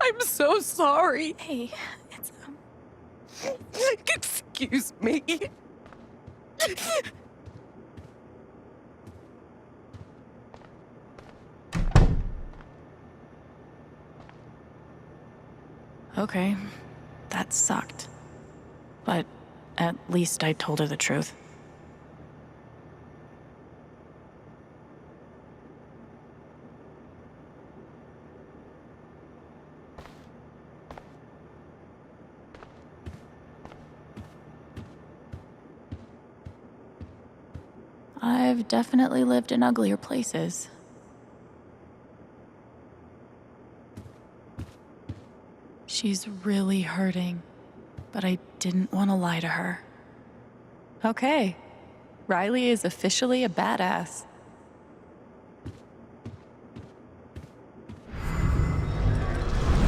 I'm so sorry. Hey, Excuse me. Okay, that sucked. But at least I told her the truth. I've definitely lived in uglier places. She's really hurting, but I didn't want to lie to her. Okay, Riley is officially a badass.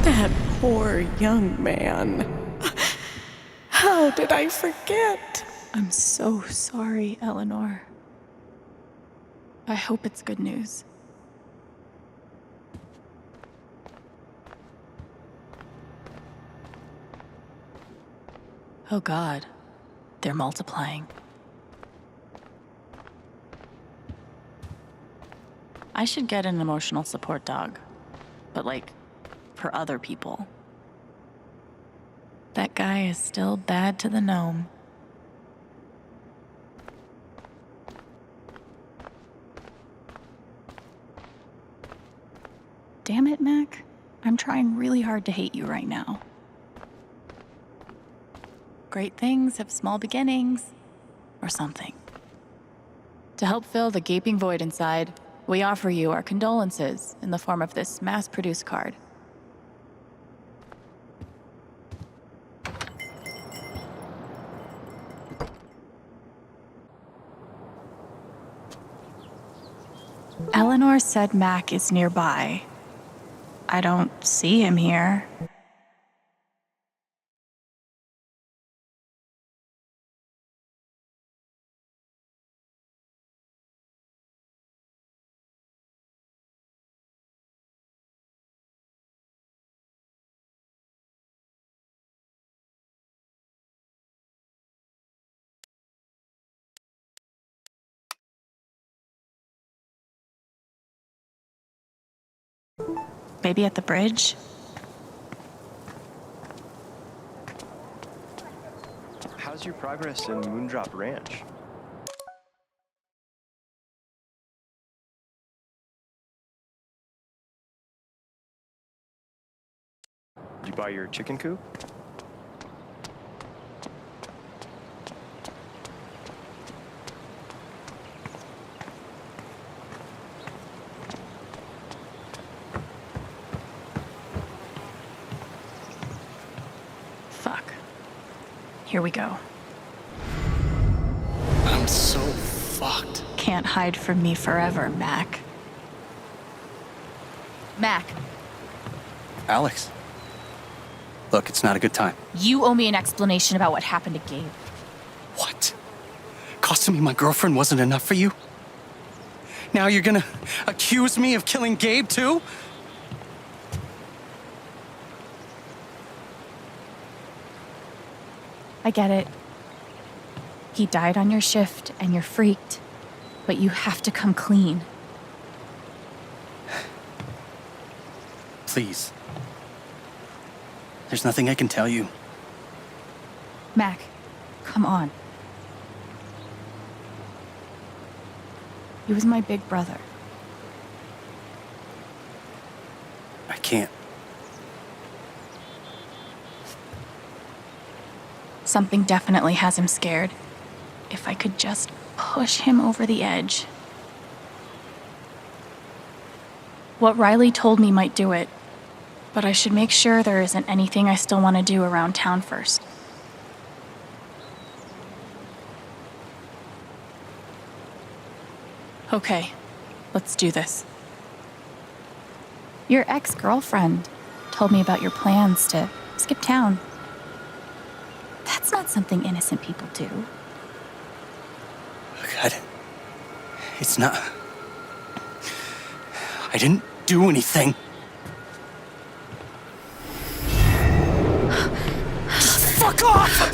That poor young man. How did I forget? I'm so sorry, Eleanor. I hope it's good news. Oh God, they're multiplying. I should get an emotional support dog, but like, for other people. That guy is still bad to the gnome. Damn it, Mac. I'm trying really hard to hate you right now. Great things have small beginnings, or something. To help fill the gaping void inside, we offer you our condolences in the form of this mass-produced card. Eleanor said Mac is nearby. I don't see him here. Maybe at the bridge? How's your progress in Moondrop Ranch? Did you buy your chicken coop? Fuck. Here we go. I'm so fucked. Can't hide from me forever, Mac. Mac, Alex. Look, it's not a good time. you owe me an explanation about what happened to Gabe. What? Costing me my girlfriend wasn't enough for you? Now you're gonna accuse me of killing Gabe too? I get it. He died on your shift and you're freaked, but you have to come clean. Please. There's nothing I can tell you. Mac, come on. He was my big brother. I can't. Something definitely has him scared. If I could just push him over the edge. What Riley told me might do it, but I should make sure there isn't anything I still want to do around town first. Okay, let's do this. Your ex-girlfriend told me about your plans to skip town. That's not something innocent people do. God. It's not. I didn't do anything. Just fuck off!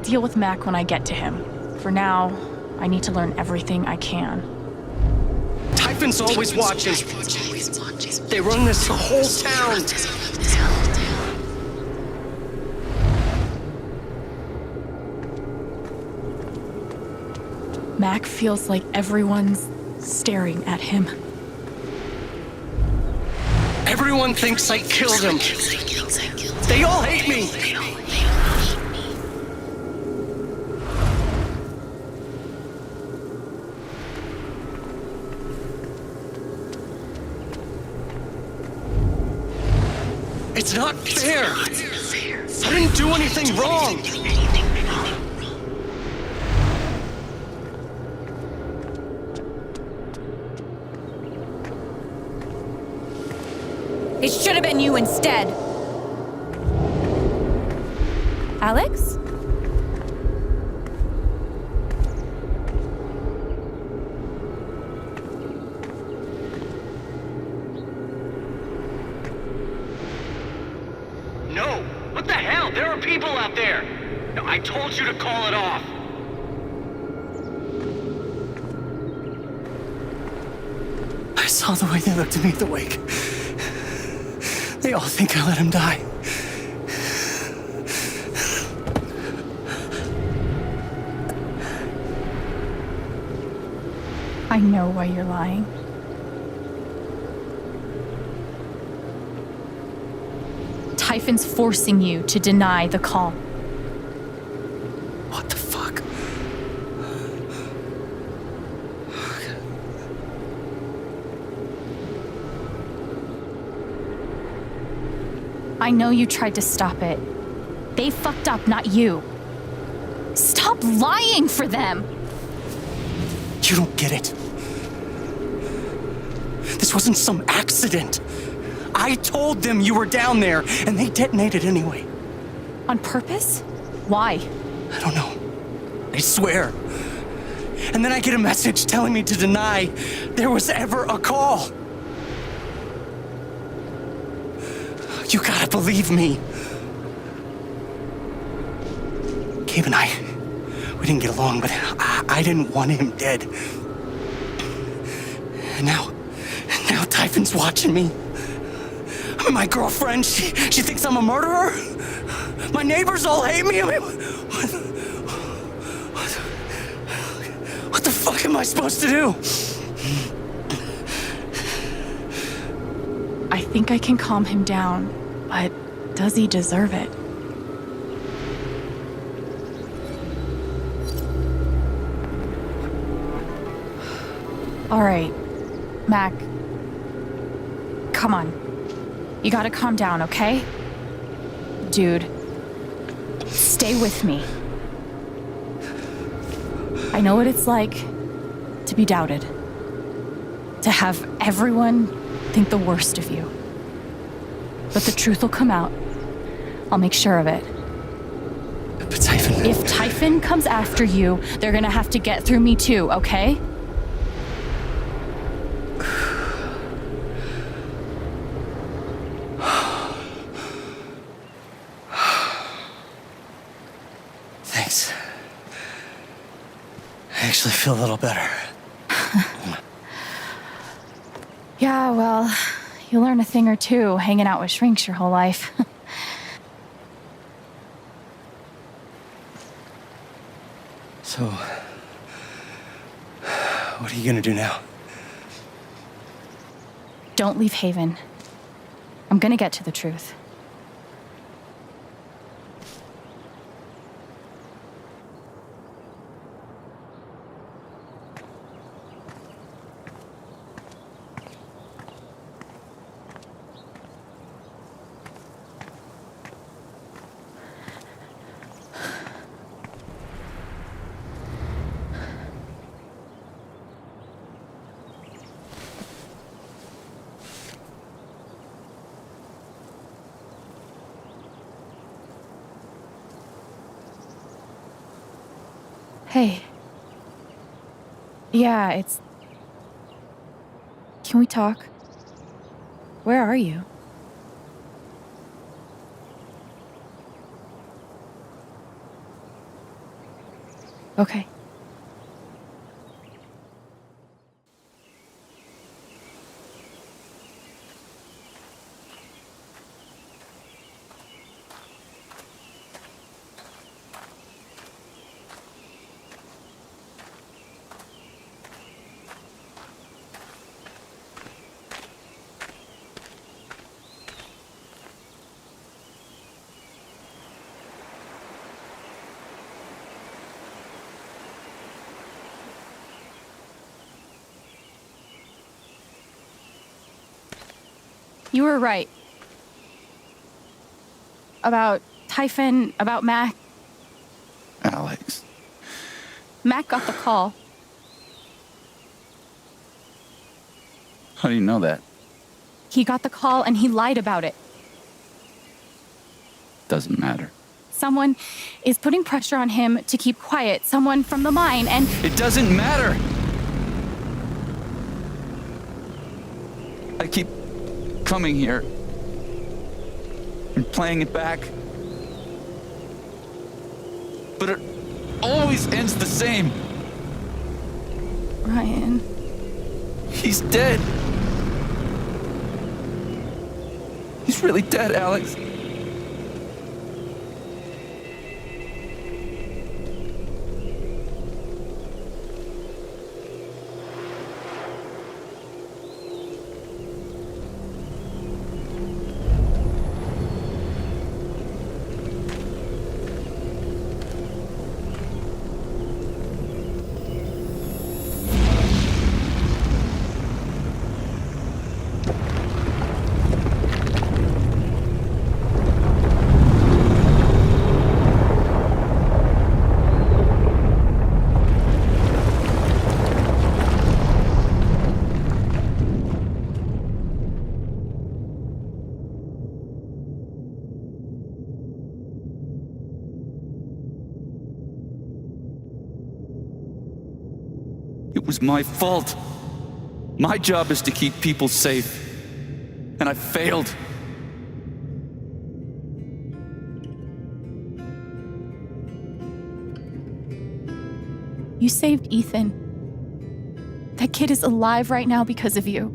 deal with Mac when I get to him. For now, I need to learn everything I can. Typhon's always watching. They run this whole town. Mac feels like everyone's staring at him. Everyone thinks I killed him. They all hate me. It's not fair. I didn't do anything wrong. It should have been you instead. Alex? No! What the hell? There are people out there! No, I told you to call it off! I saw the way they looked at me at the wake. They all think I let him die. I know why you're lying. Typhon's forcing you to deny the call. What the fuck? I know you tried to stop it. They fucked up, not you. Stop lying for them! You don't get it. This wasn't some accident. I told them you were down there, and they detonated anyway. On purpose? Why? I don't know. I swear. And then I get a message telling me to deny there was ever a call. You gotta believe me. Gabe and I, we didn't get along, but I didn't want him dead. And now Typhon's watching me. I mean, my girlfriend, she thinks I'm a murderer. My neighbors all hate me. I mean, what the fuck am I supposed to do? I think I can calm him down, but does he deserve it? All right, Mac, come on. You gotta calm down, okay? Dude, stay with me. I know what it's like to be doubted, to have everyone think the worst of you. But the truth will come out. I'll make sure of it. But Typhon... If Typhon comes after you, they're gonna have to get through me too, okay? Thanks. I actually feel a little better. Yeah, well, you learn a thing or two hanging out with shrinks your whole life. So, what are you gonna do now? Don't leave Haven. I'm gonna get to the truth. Hey. Yeah, it's... Can we talk? Where are you? Okay. You were right. About Typhon, about Mac. Alex. Mac got the call. How do you know that? He got the call and he lied about it. Doesn't matter. Someone is putting pressure on him to keep quiet. Someone from the mine, and... It doesn't matter! I keep coming here and playing it back. But it always ends the same. Ryan. He's dead. He's really dead, Alex. It was my fault. My job is to keep people safe. And I failed. You saved Ethan. That kid is alive right now because of you.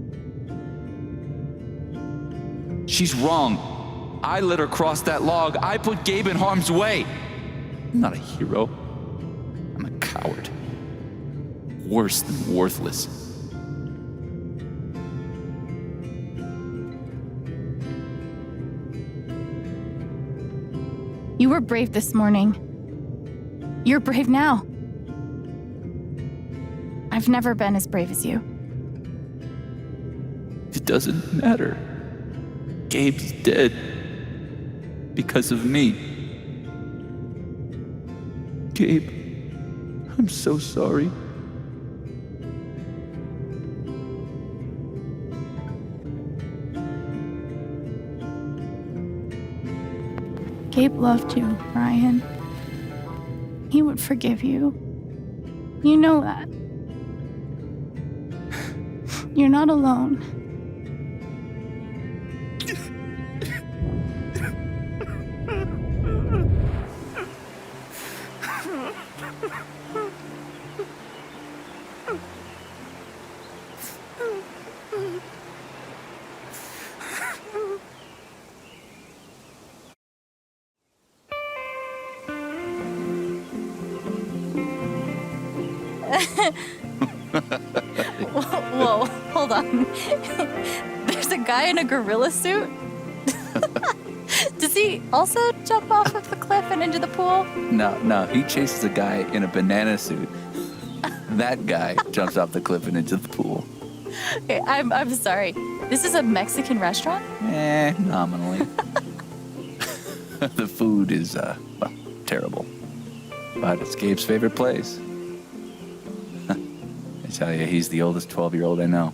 She's wrong. I let her cross that log. I put Gabe in harm's way. I'm not a hero. I'm a coward. Worse than worthless. You were brave this morning. You're brave now. I've never been as brave as you. It doesn't matter. Gabe's dead. Because of me. Gabe, I'm so sorry. Gabe loved you, Ryan. He would forgive you. You know that. You're not alone. Whoa, hold on. There's a guy in a gorilla suit? Does he also jump off of the cliff and into the pool? No, he chases a guy in a banana suit. That guy jumps off the cliff and into the pool. Okay, I'm sorry. This is a Mexican restaurant? Nominally. The food is, well, terrible. But it's Gabe's favorite place. I tell you, he's the oldest 12-year-old I know.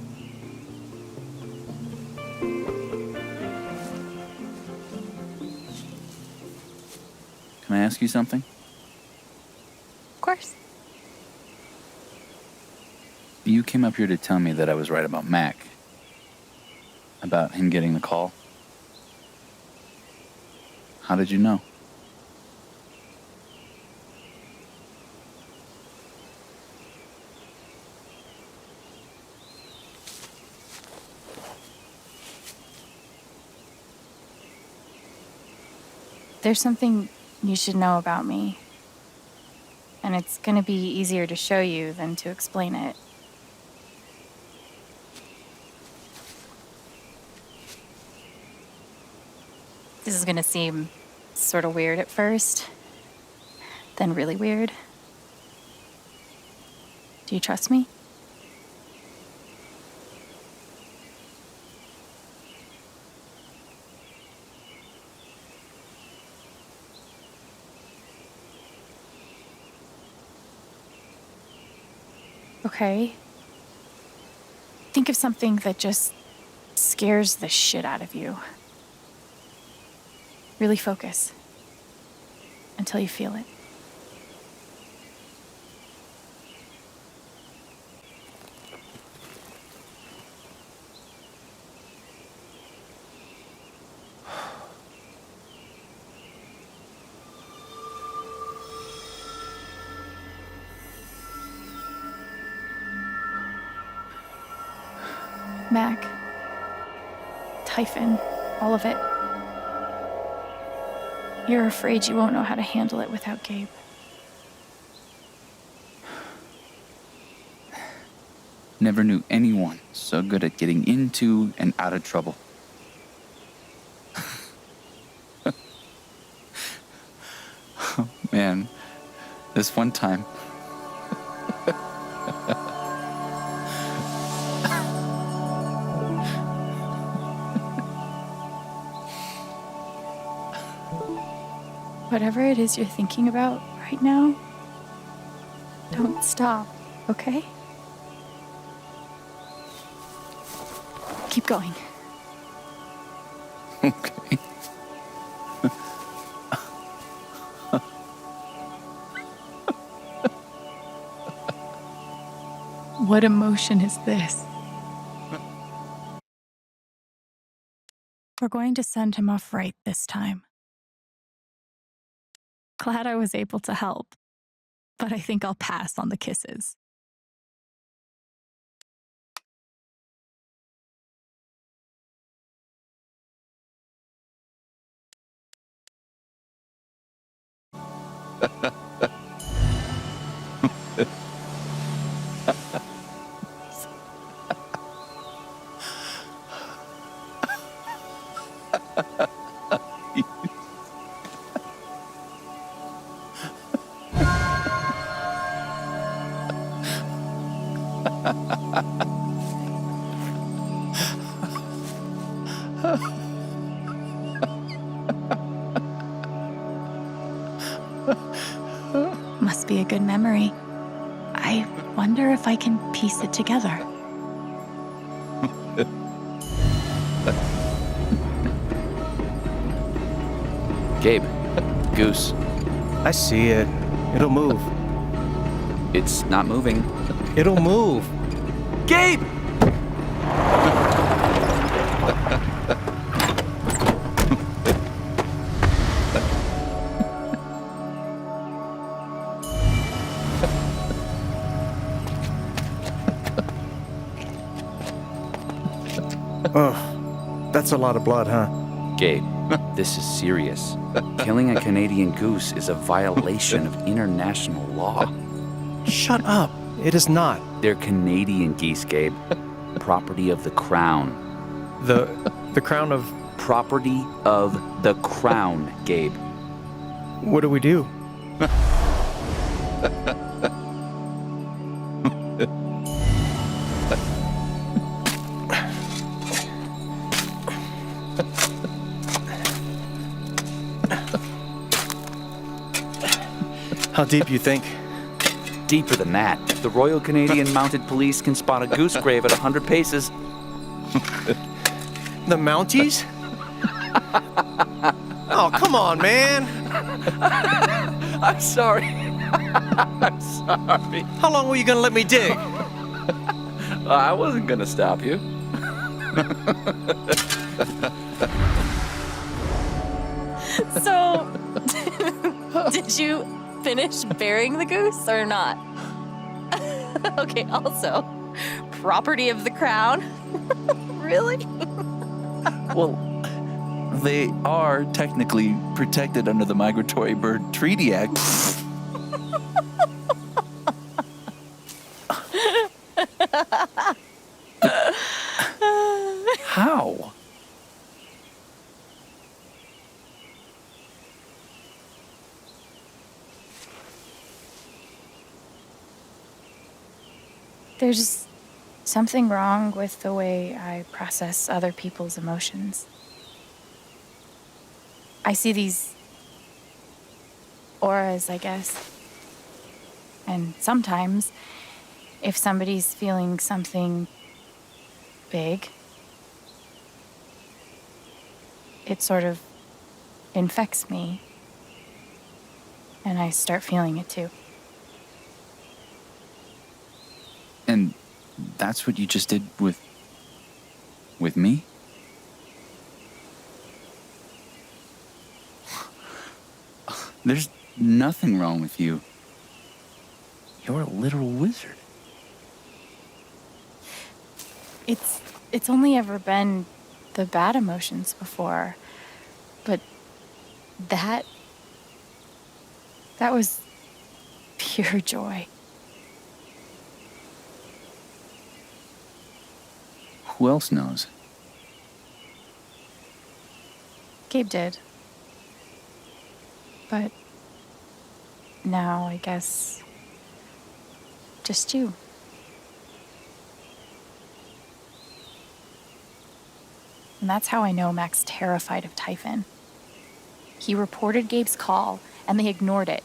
Can I ask you something? Of course. You came up here to tell me that I was right about Mac. About him getting the call. How did you know? There's something you should know about me. And it's gonna be easier to show you than to explain it. This is gonna seem sort of weird at first, then really weird. Do you trust me? Okay. Think of something that just scares the shit out of you. Really focus until you feel it. Mac, Typhon, all of it. You're afraid you won't know how to handle it without Gabe. Never knew anyone so good at getting into and out of trouble. Oh, man, this one time. Whatever it is you're thinking about right now, don't stop, okay? Keep going. Okay. What emotion is this? We're going to send him off right this time. Glad I was able to help, but I think I'll pass on the kisses. Must be a good memory. I wonder if I can piece it together. Gabe, Goose. I see it. It'll move. It's not moving. It'll move. Gabe! Oh, that's a lot of blood, huh? Gabe, this is serious. Killing a Canadian goose is a violation of international law. Shut up. It is not. They're Canadian geese, Gabe. Property of the Crown. The crown of... Property of the Crown, Gabe. What do we do? How deep you think? Deeper than that. The Royal Canadian Mounted Police can spot a goose grave at 100 paces. The Mounties? Oh, come on, man. I'm sorry. I'm sorry. How long were you gonna let me dig? I wasn't gonna stop you. So, did you finish burying the goose or not? Okay, also, property of the Crown? Really? Well, they are technically protected under the Migratory Bird Treaty Act. How? There's something wrong with the way I process other people's emotions. I see these auras, I guess. And sometimes, if somebody's feeling something big, it sort of infects me. And I start feeling it too. And that's what you just did with me? There's nothing wrong with you. You're a literal wizard. It's only ever been the bad emotions before. But that was pure joy. Who else knows? Gabe did. But now, I guess, just you. And that's how I know Mac's terrified of Typhon. He reported Gabe's call, and they ignored it.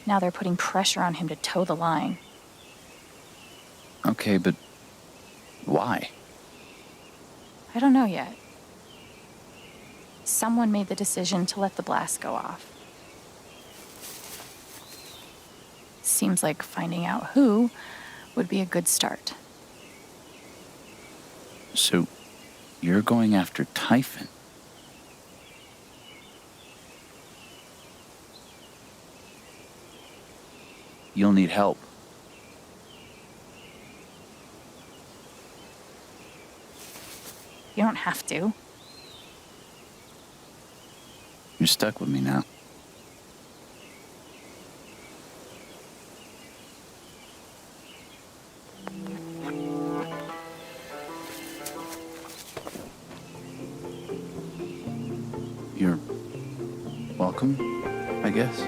Now they're putting pressure on him to toe the line. Okay, but why? I don't know yet. Someone made the decision to let the blast go off. Seems like finding out who would be a good start. So, you're going after Typhon? You'll need help. You don't have to. You're stuck with me now. You're welcome, I guess.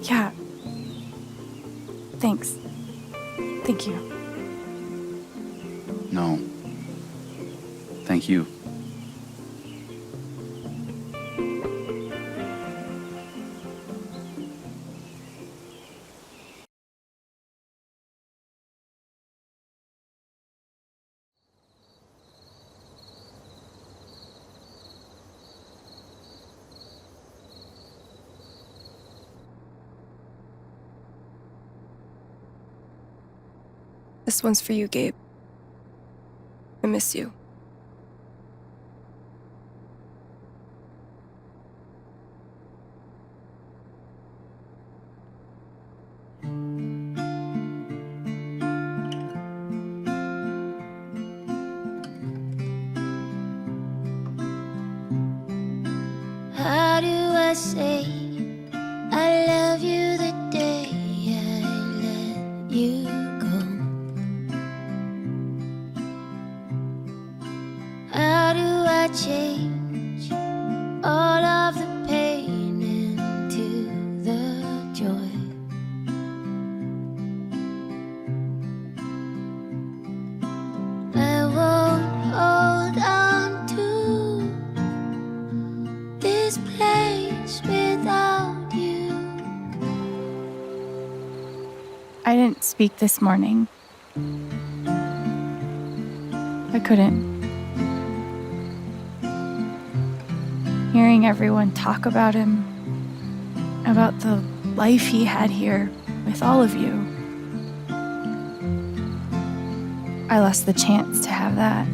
Yeah. Thanks. Thank you. No. Thank you. This one's for you, Gabe. I miss you. How do I say I love you the day I let you go? How do I change all of the pain into the joy? I won't hold on to this place without you. I didn't speak this morning. I couldn't. Hearing everyone talk about him, about the life he had here with all of you, I lost the chance to have that.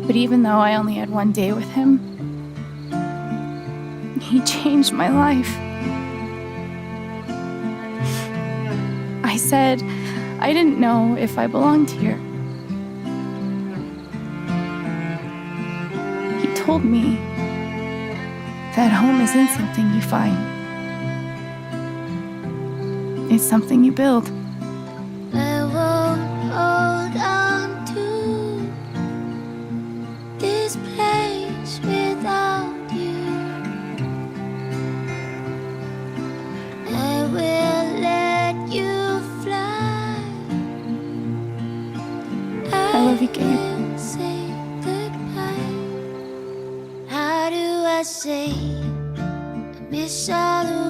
But even though I only had one day with him, he changed my life. I said I didn't know if I belonged here. told me that home isn't something you find. It's something you build. I won't hold on to this place without you. I will let you fly. I love you, Gabe. will say goodbye. How do I say I miss all the